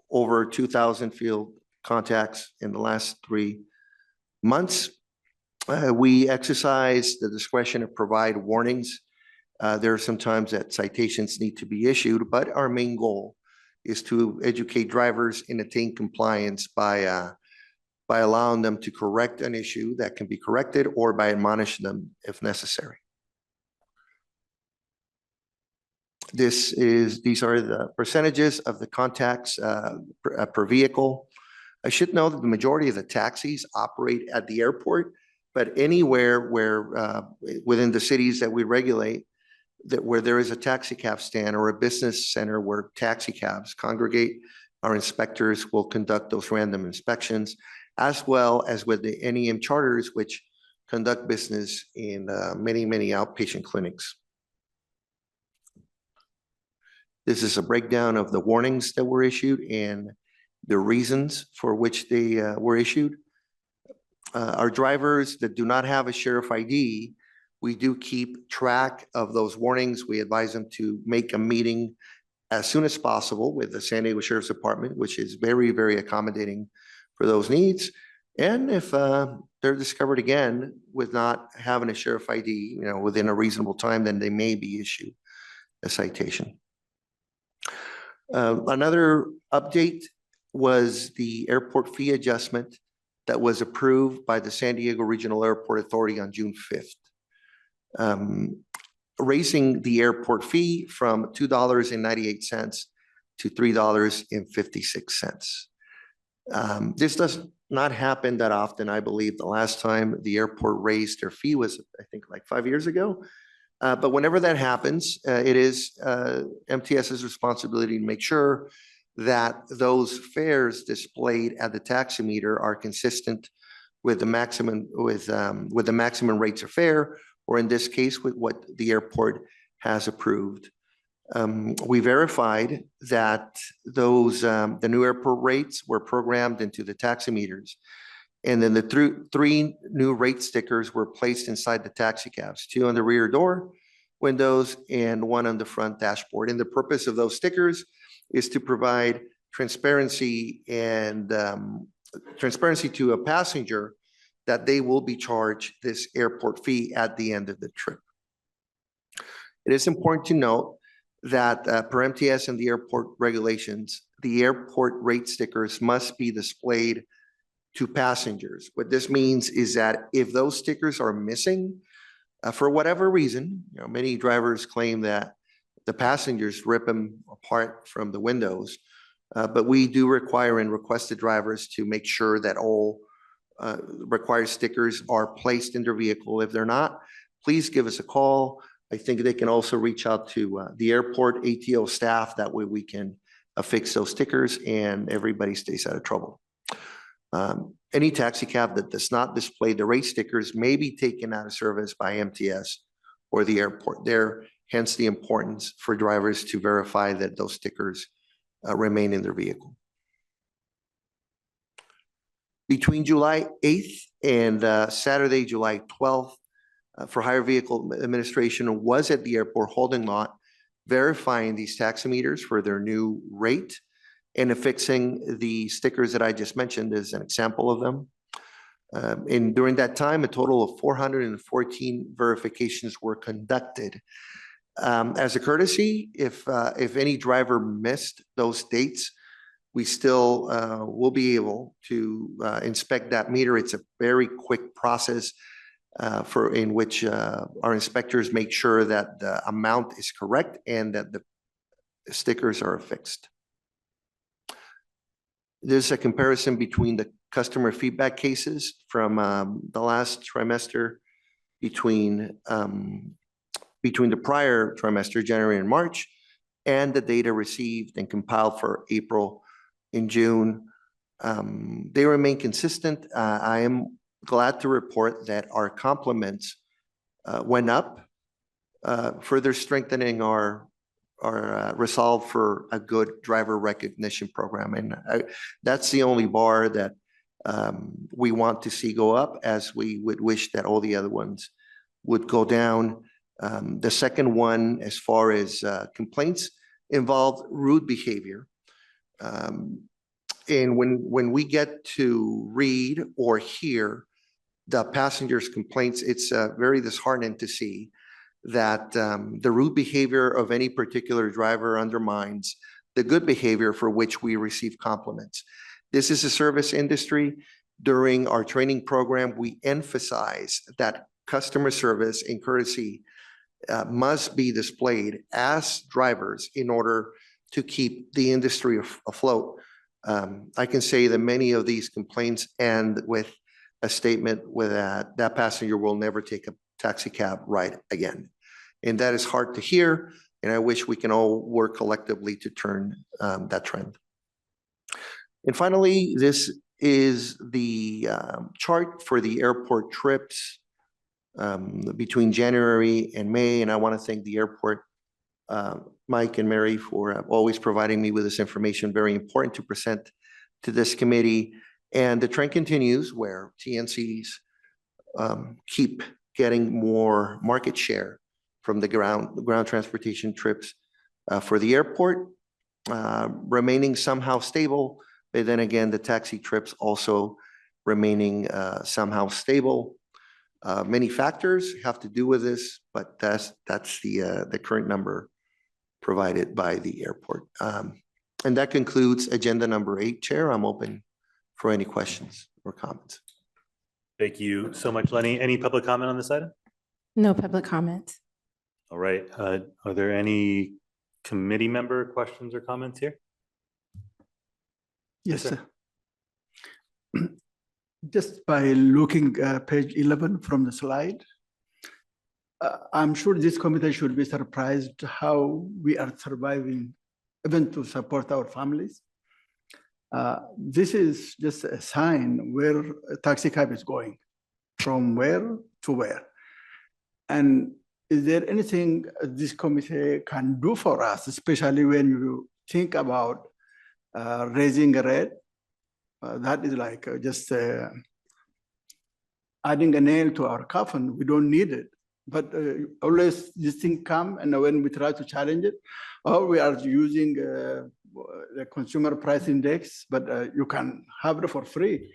Over 2,000 field contacts in the last 3 months. We exercise the discretion to provide warnings. There are some times that citations need to be issued, but our main goal is to educate drivers and attain compliance by allowing them to correct an issue that can be corrected or by admonishing them if necessary. These are the percentages of the contacts per vehicle. I should know that the majority of the taxis operate at the airport, but anywhere where within the cities that we regulate, where there is a taxicab stand or a business center where taxicabs congregate, our inspectors will conduct those random inspections, as well as with the NEM charters, which conduct business in many outpatient clinics. This is a breakdown of the warnings that were issued and the reasons for which they were issued. Our drivers that do not have a sheriff ID, we do keep track of those warnings. We advise them to make a meeting as soon as possible with the San Diego Sheriff's Department, which is very accommodating for those needs. And if they're discovered again with not having a sheriff ID, within a reasonable time, then they may be issued a citation. Another update was the airport fee adjustment that was approved by the San Diego Regional Airport Authority on June 5th, raising the airport fee from $2.98 to $3.56. This does not happen that often. I believe the last time the airport raised their fee was, I think, like 5 years ago. But whenever that happens, it is MTS's responsibility to make sure that those fares displayed at the taximeter are consistent with the maximum rates of fare, or in this case, with what the airport has approved. We verified that the new airport rates were programmed into the taximeters. And then the three new rate stickers were placed inside the taxicabs, 2 on the rear door windows and 1 on the front dashboard. And the purpose of those stickers is to provide transparency and transparency to a passenger that they will be charged this airport fee at the end of the trip. It is important to note that per MTS and the airport regulations, the airport rate stickers must be displayed to passengers. What this means is that if those stickers are missing, for whatever reason, many drivers claim that the passengers rip them apart from the windows, but we do require and request the drivers to make sure that all required stickers are placed in their vehicle. If they're not, please give us a call. I think they can also reach out to the airport ATO staff. That way we can affix those stickers and everybody stays out of trouble. Any taxi cab that does not display the rate stickers may be taken out of service by MTS or the airport. Hence the importance for drivers to verify that those stickers remain in their vehicle. Between July 8th and Saturday, July 12th, for hire vehicle administration was at the airport holding lot, verifying these taximeters for their new rate and affixing the stickers that I just mentioned as an example of them. And during that time, a total of 414 verifications were conducted. As a courtesy, if any driver missed those dates, we still will be able to inspect that meter. It's a very quick process in which our inspectors make sure that the amount is correct and that the stickers are affixed. There's a comparison between the customer feedback cases from the last trimester between the prior trimester, January and March, and the data received and compiled for April and June. They remain consistent. I am glad to report that our compliments went up, further strengthening our resolve for a good driver recognition program. And that's the only bar that we want to see go up, as we would wish that all the other ones would go down. The second one, as far as complaints, involved rude behavior. And when we get to read or hear the passengers' complaints, it's very disheartening to see that the rude behavior of any particular driver undermines the good behavior for which we receive compliments. This is a service industry. During our training program, we emphasize that customer service and courtesy must be displayed as drivers in order to keep the industry afloat. I can say that many of these complaints end with a statement with that passenger will never take a taxi cab ride again. And that is hard to hear, and I wish we can all work collectively to turn that trend. And finally, this is the chart for the airport trips between January and May, and I want to thank the airport, Mike and Mary, for always providing me with this information, very important to present to this committee. And the trend continues where TNCs keep getting more market share from the ground transportation trips for the airport, remaining somehow stable. But then again, the taxi trips also remaining somehow stable. Many factors have to do with this, but that's the current number provided by the airport. And that concludes agenda number 8, Chair. I'm open for any questions or comments. Thank you so much, Lenny. Any public comment on this item? No public comment. All right. Are there any committee member questions or comments here? Yes, Yes, sir. Just by looking at page 11 from the slide, I'm sure this committee should be surprised how we are surviving, even to support our families. This is just a sign where a taxi cab is going, from where to where. And is there anything this committee can do for us, especially when you think about raising a rate? That is like just adding a nail to our coffin. We don't need it. But always this thing come, and when we try to challenge it, or we are using the consumer price index, but you can have it for free.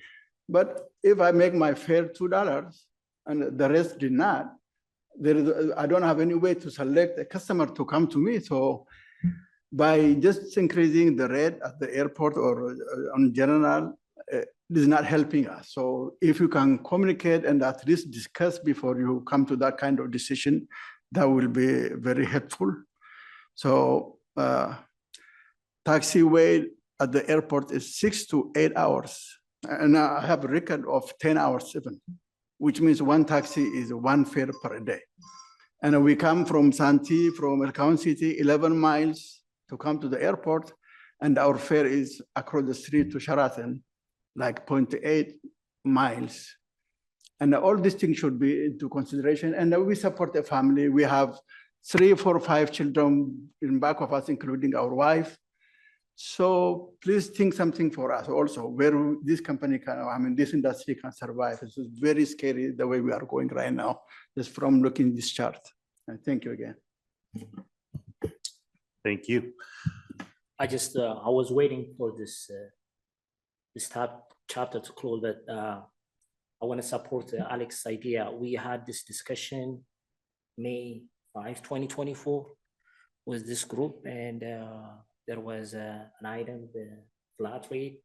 But if I make my fare $2 and the rest did not, I don't have any way to select a customer to come to me. So by just increasing the rate at the airport or on general, it is not helping us. So if you can communicate and at least discuss before you come to that kind of decision, that will be very helpful. So taxi wait at the airport is 6 to 8 hours. And I have a record of 10 hours even, which means one taxi is one fare per day. And we come from Santee, from El Cajon City, 11 miles to come to the airport. And our fare is across the street to Sheraton, like 0.8 miles. And all these things should be into consideration. And we support a family. We have 3, 4, 5 children in back of us, including our wife. So please think something for us also, where this company can, this industry can survive. It's very scary the way we are going right now, just from looking at this chart. And thank you again. Thank you. I was waiting for this chapter to close, but I want to support Alex's idea. We had this discussion May 5, 2024 with this group, and there was an item, the flat rate,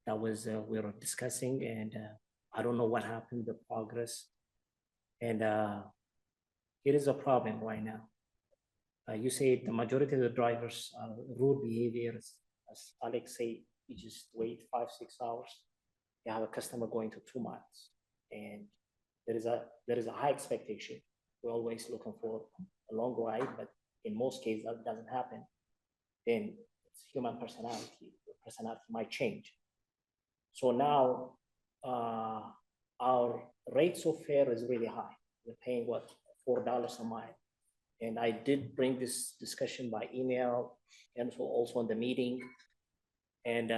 that was we were discussing, and I don't know what happened, the progress. And it is a problem right now. You say the majority of the drivers are rude behaviors. As Alex said, you just wait 5, 6 hours. You have a customer going to 2 miles, and there is a high expectation. We're always looking for a long ride, but in most cases that doesn't happen. Then it's human personality. The personality might change. So now our rates of fare is really high. We're paying what, $4 a mile. And I did bring this discussion by email and also in the meeting. And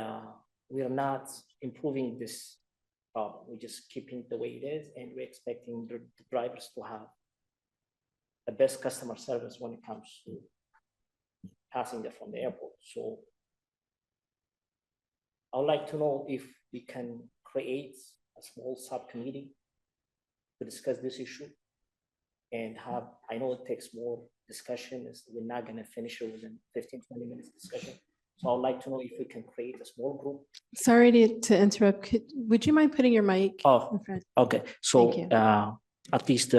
we are not improving this problem. We're just keeping the way it is, and we're expecting the drivers to have the best customer service when it comes to passenger from the airport. So I would like to know if we can create a small subcommittee to discuss this issue and have, I know it takes more discussion, we're not gonna finish it within 15-20 minutes discussion. So I would like to know if we can create a small group. Sorry to interrupt. Would you mind putting your mic Oh, in front? okay. So Thank you. at least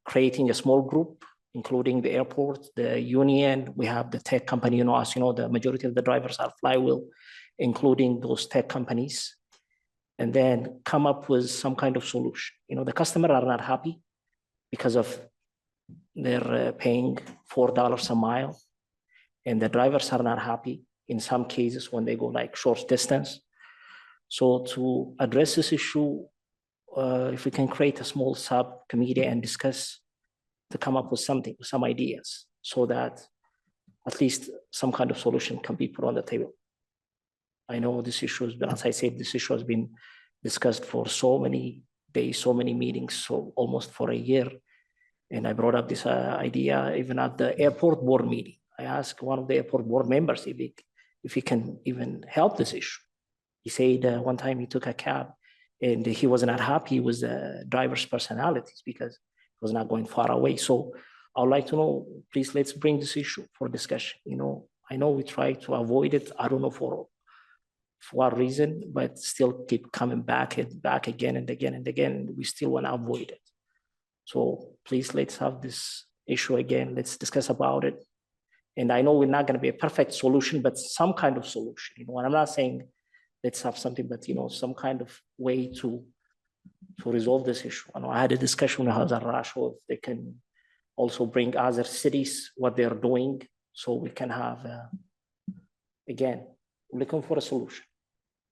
creating a small group, including the airport, the union, we have the tech company, as you know, the majority of the drivers are flywheel, including those tech companies, and then come up with some kind of solution. The customer are not happy because of they're paying $4 a mile, and the drivers are not happy in some cases when they go like short distance. So to address this issue, if we can create a small subcommittee and discuss to come up with something, some ideas, so that at least some kind of solution can be put on the table. I know this issue has been, as I said, this issue has been discussed for so many days, so many meetings, so almost for a year. And I brought up this idea even at the airport board meeting. I asked one of the airport board members if he can even help this issue. He said one time he took a cab and he was not happy with the driver's personalities because it was not going far away. So I would like to know, please, let's bring this issue for discussion. I know we try to avoid it. I don't know for what reason, but still keep coming back and back again and again and again. We still want to avoid it. So please, let's have this issue again. Let's discuss about it. And I know we're not going to be a perfect solution, but some kind of solution. And I'm not saying let's have something, but some kind of way to resolve this issue. I had a discussion with Hazar Rasho if they can also bring other cities what they're doing, so we can have again looking for a solution.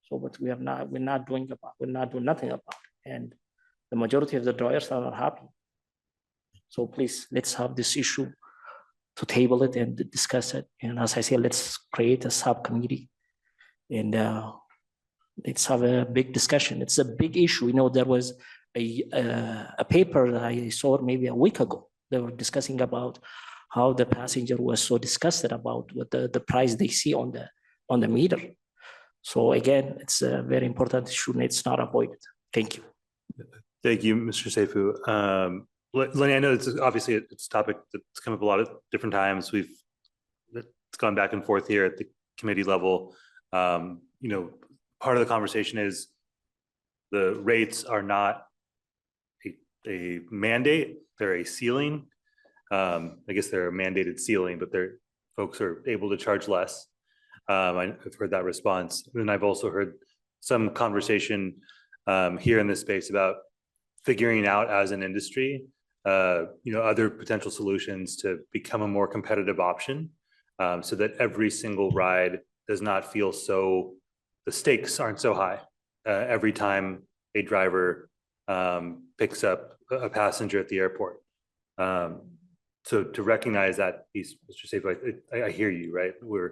So, but we're not doing nothing about it, and the majority of the drivers are not happy. So please, let's have this issue to table it and discuss it. And as I said, let's create a subcommittee and let's have a big discussion. It's a big issue. There was a paper that I saw maybe a week ago. They were discussing about how the passenger was so disgusted about what the price they see on the meter. So again, it's a very important issue and it's not avoided. Thank you. Thank you, Mr. Seifu. Lenny, I know it's obviously it's a topic that's come up a lot of different times. It's gone back and forth here at the committee level. Part of the conversation is the rates are not a mandate; they're a ceiling. I guess they're a mandated ceiling, but folks are able to charge less. I've heard that response, and I've also heard some conversation here in this space about figuring out as an industry, other potential solutions to become a more competitive option, so that every single ride does not feel the stakes aren't so high every time a driver picks up a passenger at the airport. So to recognize that piece, Mr. Seifu, I hear you, right? We've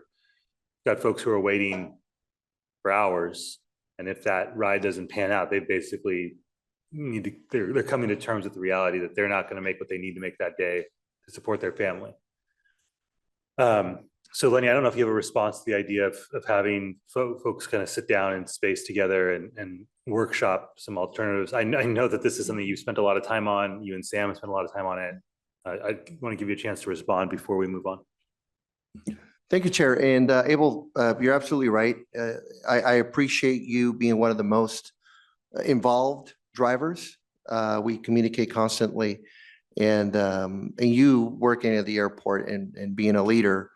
got folks who are waiting for hours, and if that ride doesn't pan out, they basically they're coming to terms with the reality that they're not going to make what they need to make that day to support their family. So Lenny, I don't know if you have a response to the idea of having folks kind of sit down and space together and workshop some alternatives. I know that this is something you've spent a lot of time on. You and Sam have spent a lot of time on it. I want to give you a chance to respond before we move on. Thank you, Chair. And Abel, you're absolutely right. I appreciate you being one of the most involved drivers. We communicate constantly, and you working at the airport and being a leader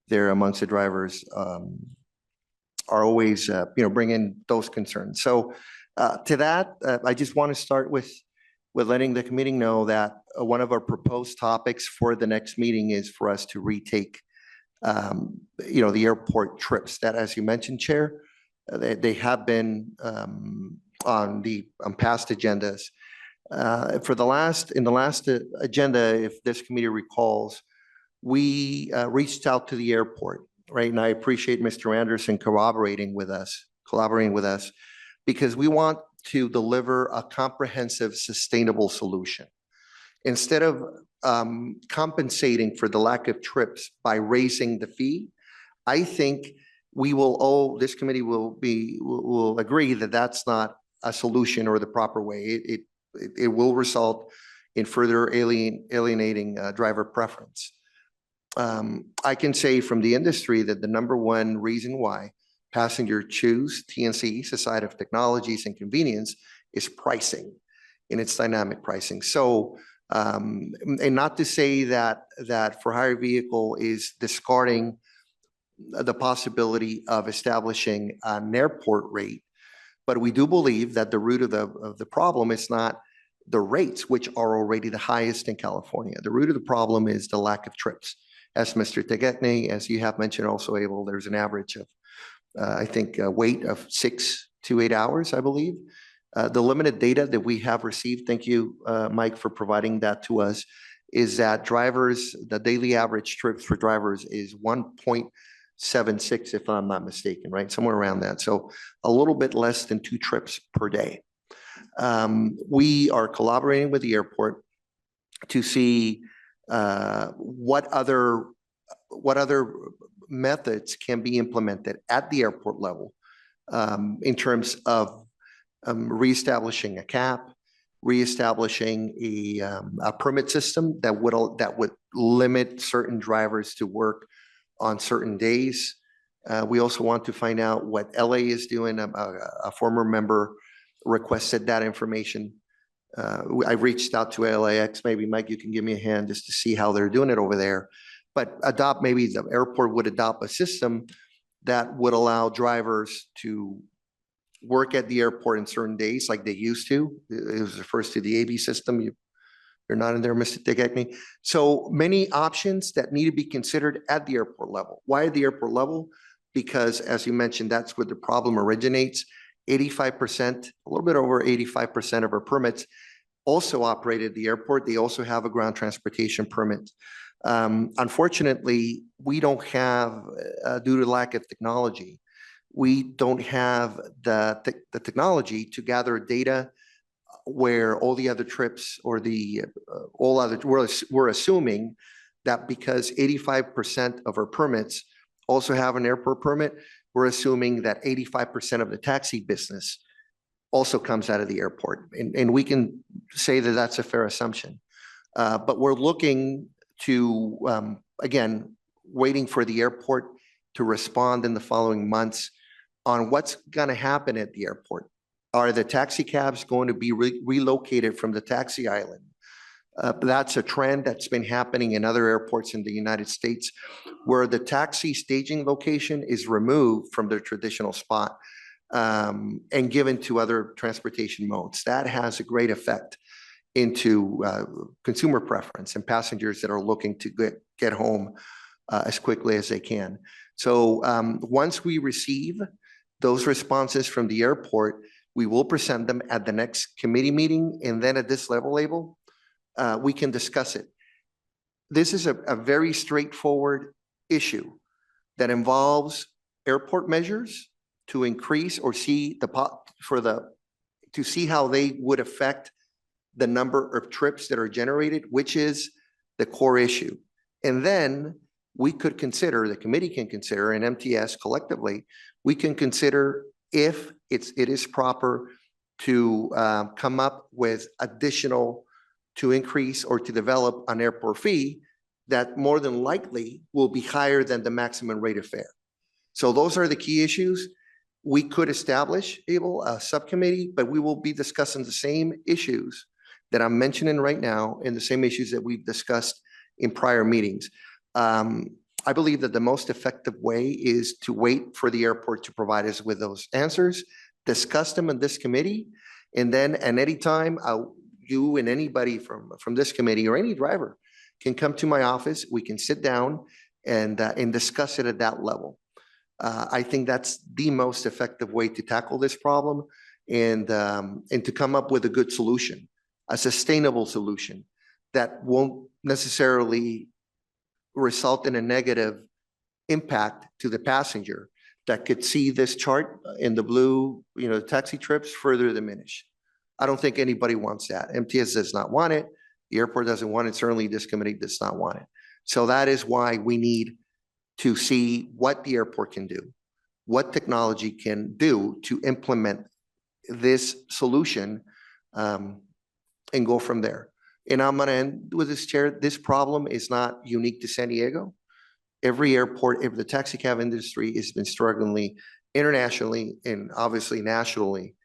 there amongst the drivers are always bringing those concerns. So to that, I just want to start with letting the committee know that one of our proposed topics for the next meeting is for us to retake the airport trips that, as you mentioned, Chair, they have been on past agendas. In the last agenda, if this committee recalls, we reached out to the airport, right? And I appreciate Mr. Anderson collaborating with us, because we want to deliver a comprehensive, sustainable solution. Instead of compensating for the lack of trips by raising the fee, I think this committee will agree that that's not a solution or the proper way. It will result in further alienating driver preference. I can say from the industry that the number one reason why passengers choose TNC, Society of Technologies and Convenience, is pricing, and it's dynamic pricing. So, and not to say that for hire vehicle is discarding the possibility of establishing an airport rate, but we do believe that the root of the problem is not the rates, which are already the highest in California. The root of the problem is the lack of trips. As Mr. Tegetne, as you have mentioned also, Abel, there's an average of, I think, a wait of 6 to 8 hours, I believe. The limited data that we have received, thank you, Mike, for providing that to us, is that the daily average trips for drivers is 1.76, if I'm not mistaken, right? Somewhere around that. So a little bit less than 2 trips per day. We are collaborating with the airport to see what other methods can be implemented at the airport level in terms of reestablishing a cap, reestablishing a permit system that would limit certain drivers to work on certain days. We also want to find out what LA is doing. A former member requested that information. I reached out to LAX. Maybe, Mike, you can give me a hand just to see how they're doing it over there. But maybe the airport would adopt a system that would allow drivers to work at the airport in certain days like they used to. It was refers to the AB system. You're not in there, Mr. Tegetne. So many options that need to be considered at the airport level. Why at the airport level? Because, as you mentioned, that's where the problem originates. 85%, a little bit over 85% of our permits also operate at the airport. They also have a ground transportation permit. Unfortunately, we don't have, due to lack of technology, we don't have the technology to gather data where all the other trips or we're assuming that because 85% of our permits also have an airport permit, we're assuming that 85% of the taxi business also comes out of the airport. And we can say that that's a fair assumption. But we're looking to, again, waiting for the airport to respond in the following months on what's going to happen at the airport. Are the taxi cabs going to be relocated from the taxi island? That's a trend that's been happening in other airports in the United States, where the taxi staging location is removed from their traditional spot and given to other transportation modes. That has a great effect into consumer preference and passengers that are looking to get home as quickly as they can. So once we receive those responses from the airport, we will present them at the next committee meeting, and then at this level, Abel, we can discuss it. This is a very straightforward issue that involves airport measures to increase or see to see how they would affect the number of trips that are generated, which is the core issue. And then we could consider, the committee can consider, and MTS collectively, we can consider if it is proper to come up with to increase or to develop an airport fee that more than likely will be higher than the maximum rate of fare. So those are the key issues. We could establish, Abel, a subcommittee, but we will be discussing the same issues that I'm mentioning right now and the same issues that we've discussed in prior meetings. I believe that the most effective way is to wait for the airport to provide us with those answers, discuss them in this committee, and then at any time, you and anybody from this committee or any driver can come to my office. We can sit down and discuss it at that level. I think that's the most effective way to tackle this problem and to come up with a good solution. a sustainable solution that won't necessarily result in a negative impact to the passenger, that could see this chart in the blue, taxi trips further diminish. I don't think anybody wants that. MTS does not want it. The airport doesn't want it. Certainly this committee does not want it. So that is why we need to see what the airport can do, what technology can do to implement this solution, and go from there. And I'm going to end with this, Chair. This problem is not unique to San Diego. Every airport, the taxi cab industry has been struggling internationally and obviously nationally.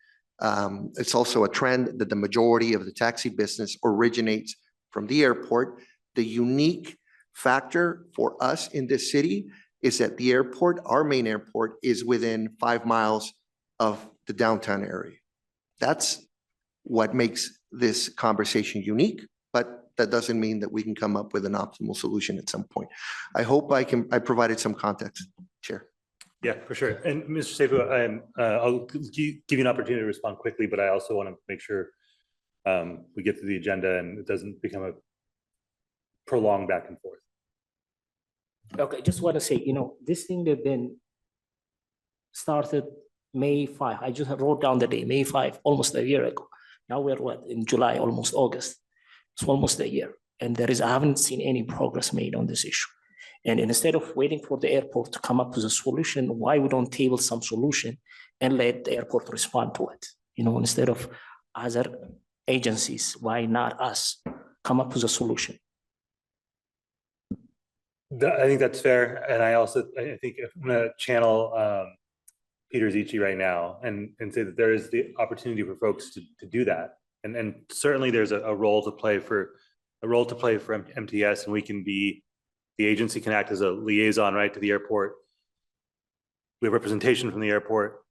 It's also a trend that the majority of the taxi business originates from the airport. The unique factor for us in this city is that the airport, our main airport, is within 5 miles of the downtown area. That's what makes this conversation unique, but that doesn't mean that we can come up with an optimal solution at some point. I hope I provided some context, Chair. Yeah, for sure. And Mr. Seifu, I'll give you an opportunity to respond quickly, but I also want to make sure we get to the agenda and it doesn't become a prolonged back and forth. Okay, just want to say, this thing that been started May 5. I just wrote down the day, May 5, almost a year ago. Now we're what, in July, almost August. It's almost a year. And I haven't seen any progress made on this issue. And instead of waiting for the airport to come up with a solution, why we don't table some solution and let the airport respond to it? Instead of other agencies, why not us come up with a solution? I think that's fair. And I think I'm going to channel Peter Zicci right now and say that there is the opportunity for folks to do that. And certainly there's a role to play for MTS, and we can be, the agency can act as a liaison, right, to the airport. We have representation from the airport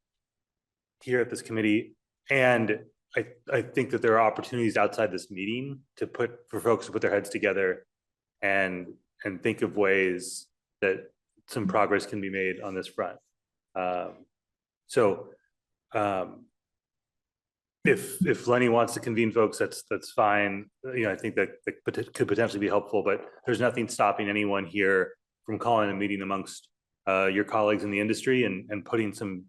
here at this committee. And I think that there are opportunities outside this meeting for folks to put their heads together and think of ways that some progress can be made on this front. If Lenny wants to convene folks, that's fine. I think that could potentially be helpful, but there's nothing stopping anyone here from calling a meeting amongst your colleagues in the industry and putting some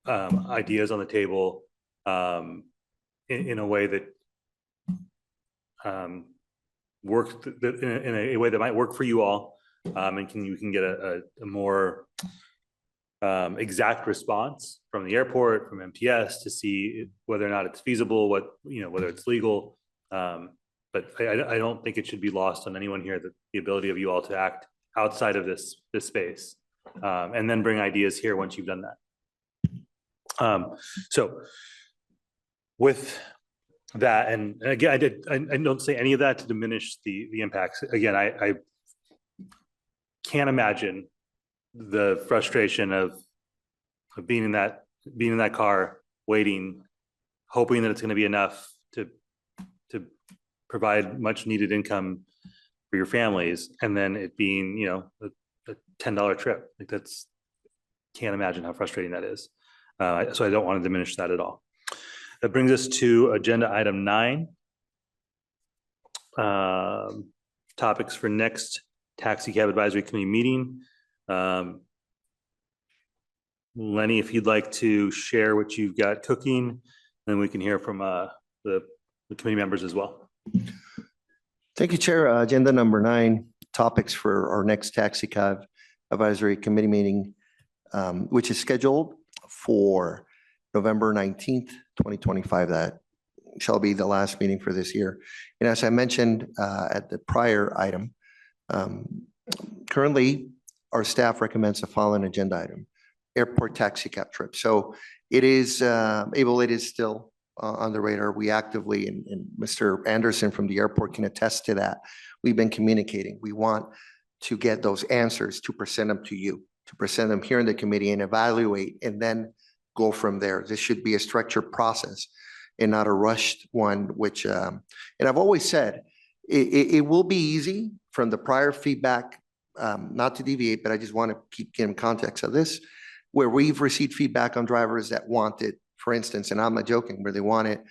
ideas on the table in a way that works in a way that might work for you all, and you can get a more exact response from the airport, from MTS, to see whether or not it's feasible, whether it's legal. But I don't think it should be lost on anyone here that the ability of you all to act outside of this space, and then bring ideas here once you've done that. So with that, and again, I don't say any of that to diminish the impacts. Again, I can't imagine the frustration of being in that car, waiting, hoping that it's going to be enough to provide much needed income for your families, and then it being a $10 trip. Can't imagine how frustrating that is. So I don't want to diminish that at all. That brings us to agenda item 9. Topics for next Taxicab Advisory Committee meeting. Lenny, if you'd like to share what you've got cooking, then we can hear from the committee members as well. Thank you, Chair. Agenda number 9, topics for our next Taxicab Advisory Committee meeting, which is scheduled for November 19th, 2025. That shall be the last meeting for this year. And as I mentioned at the prior item, currently our staff recommends the following agenda item: airport taxicab trip. So it is it is still on the radar. We actively, and Mr. Anderson from the airport can attest to that. We've been communicating. We want to get those answers, to present them to you, to present them here in the committee and evaluate, and then go from there. This should be a structured process and not a rushed one, which, and I've always said, it will be easy from the prior feedback, not to deviate, but I just want to keep getting context of this, where we've received feedback on drivers that want it, for instance, and I'm not joking, where they want it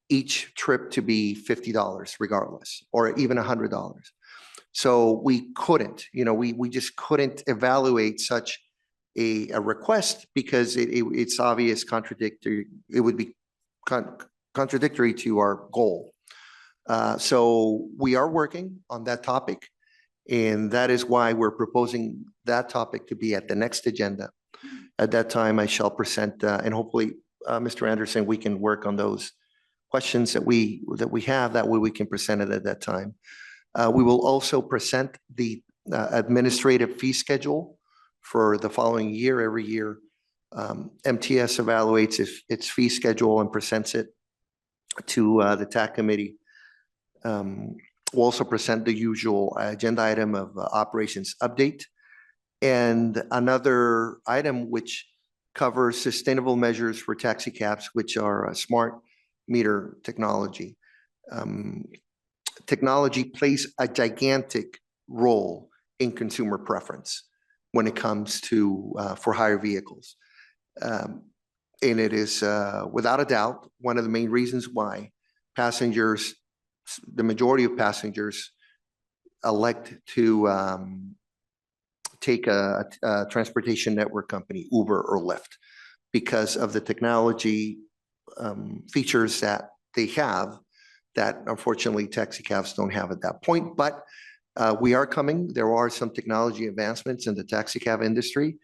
each trip to be $50 regardless, or even $100. So we couldn't, we just couldn't evaluate such a request because it's obvious contradictory. It would be contradictory to our goal. So we are working on that topic, and that is why we're proposing that topic to be at the next agenda. At that time, I shall present, and hopefully, Mr. Anderson, we can work on those questions that we have. That way we can present it at that time. We will also present the administrative fee schedule for the following year. Every year, MTS evaluates its fee schedule and presents it to the TAC committee. We'll also present the usual agenda item of operations update, and another item which covers sustainable measures for taxicabs, which are smart meter technology. Technology plays a gigantic role in consumer preference when it comes to for hire vehicles. And it is without a doubt one of the main reasons why passengers, the majority of passengers, elect to take a transportation network company, Uber or Lyft, because of the technology features that they have that unfortunately taxicabs don't have at that point. But we are coming. There are some technology advancements in the taxicab industry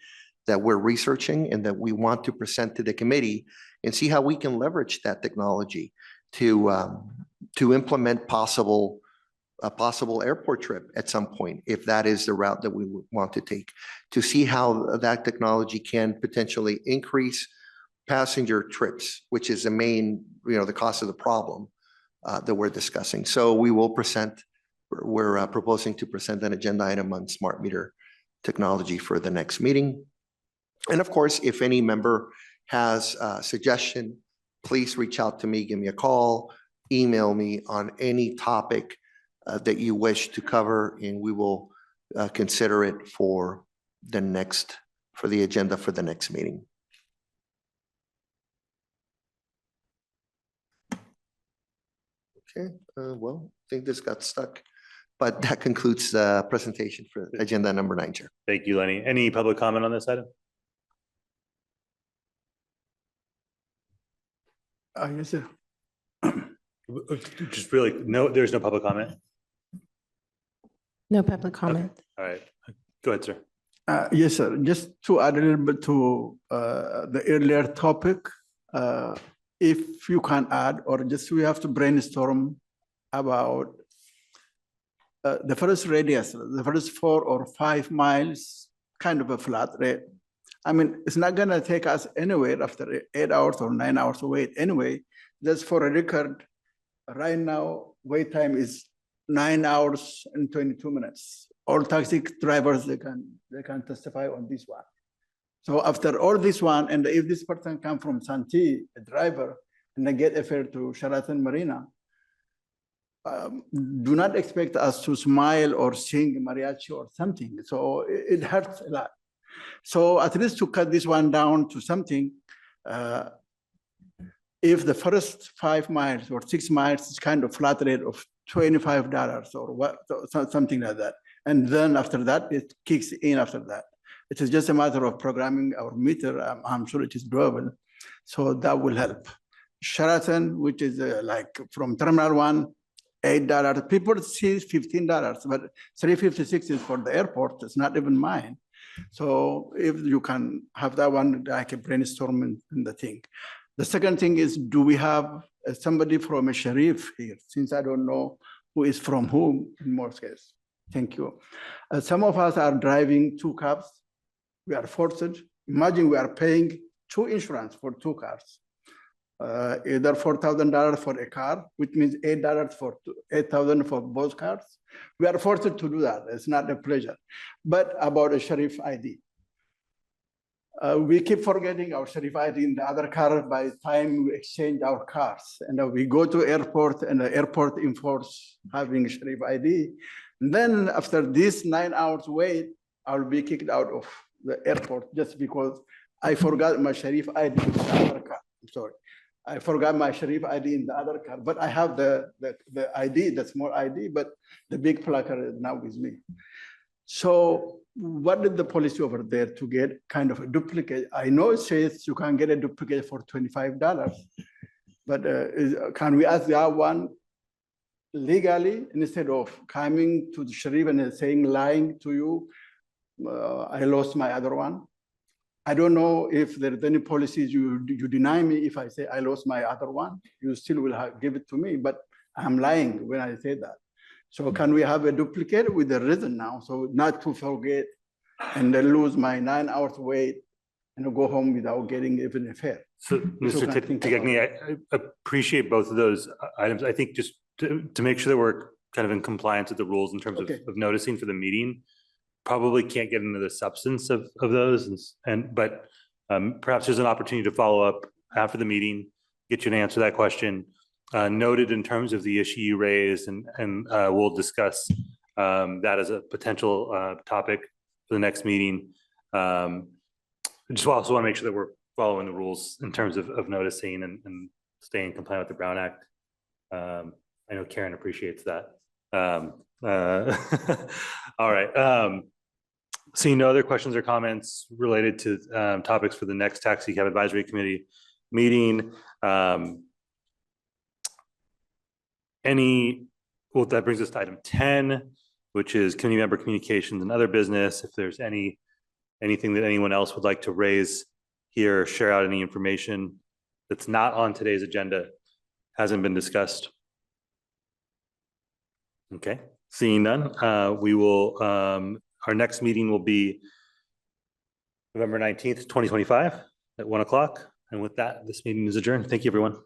that we're researching and that we want to present to the committee and see how we can leverage that technology to implement a possible airport trip at some point, if that is the route that we want to take, to see how that technology can potentially increase passenger trips, which is the main, the cost of the problem that we're discussing. So we will present, we're proposing to present an agenda item on smart meter technology for the next meeting. And of course, if any member has a suggestion, please reach out to me, give me a call, email me on any topic that you wish to cover, and we will consider it for the agenda for the next meeting. Okay, well, I think this got stuck, but that concludes the presentation for agenda number 9, Chair. Thank you, Lenny. Any public comment on this item? Yes, sir. Just really, no, there's no public comment. No public comment. All right, go ahead, sir. Yes, sir. Just to add a little bit to the earlier topic, if you can add, or just we have to brainstorm about the first radius, the first 4 or 5 miles, kind of a flat rate. I mean, it's not gonna take us anywhere after 8 hours or 9 hours wait anyway. Just for a record, right now, wait time is 9 hours and 22 minutes. All taxi drivers, they can testify on this one. So after all this one, and if this person come from Santee, a driver, and they get a fare to Sheraton Marina, do not expect us to smile or sing mariachi or something. So it hurts a lot. So at least to cut this one down to something, if the first 5 miles or 6 miles is kind of flat rate of $25 or what, something like that. And then after that, it kicks in after that. It is just a matter of programming our meter. I'm sure it is doable. So that will help. Sheraton, which is like from Terminal 1, $8. People see $15, but $3.56 is for the airport. It's not even mine. So if you can have that one, like a brainstorming in the thing. The second thing is, do we have somebody from a sheriff here? Since I don't know who is from whom in most cases. Thank you. Some of us are driving 2 cabs. We are forced. Imagine we are paying 2 insurance for 2 cars. Either $4,000 for a car, which means $8 for $8,000 for both cars. We are forced to do that. It's not a pleasure. But about a sheriff ID. We keep forgetting our sheriff ID in the other car by the time we exchange our cars. And we go to airport and the airport enforce having sheriff ID. And then after this 9 hours wait, I'll be kicked out of the airport just because I forgot my sheriff ID in the other car. I'm sorry. I forgot my Sharif ID in the other car, but I have the ID, the small ID, but the big placard is now with me. So what did the policy over there to get kind of a duplicate? I know it says you can get a duplicate for $25, but can we ask that one legally instead of coming to the Sharif and saying, lying to you, I lost my other one? I don't know if there's any policies you deny me if I say I lost my other one, you still will give it to me, but I'm lying when I say that. So can we have a duplicate with the reason now, so not to forget and then lose my 9 hours wait and go home without getting even a fare? So, If you Mr. can think Tegegni, about I appreciate both of those items. I think just to make sure that we're kind of in compliance with the rules in terms Okay. of noticing for the meeting, probably can't get into the substance of those but perhaps there's an opportunity to follow up after the meeting, get you to answer that question. Noted in terms of the issue you raised, and we'll discuss that as a potential topic for the next meeting. Just also want to make sure that we're following the rules in terms of noticing and staying compliant with the Brown Act. I know Karen appreciates that. All right. Seeing no other questions or comments related to topics for the next Taxicab Advisory Committee meeting. Well, that brings us to item 10, which is committee member communications and other business. If there's anything that anyone else would like to raise here, share out any information that's not on today's agenda, hasn't been discussed. Okay, seeing none, we will, our next meeting will be November 19th, 2025 at 1 o'clock. And with that, this meeting is adjourned. Thank you, everyone.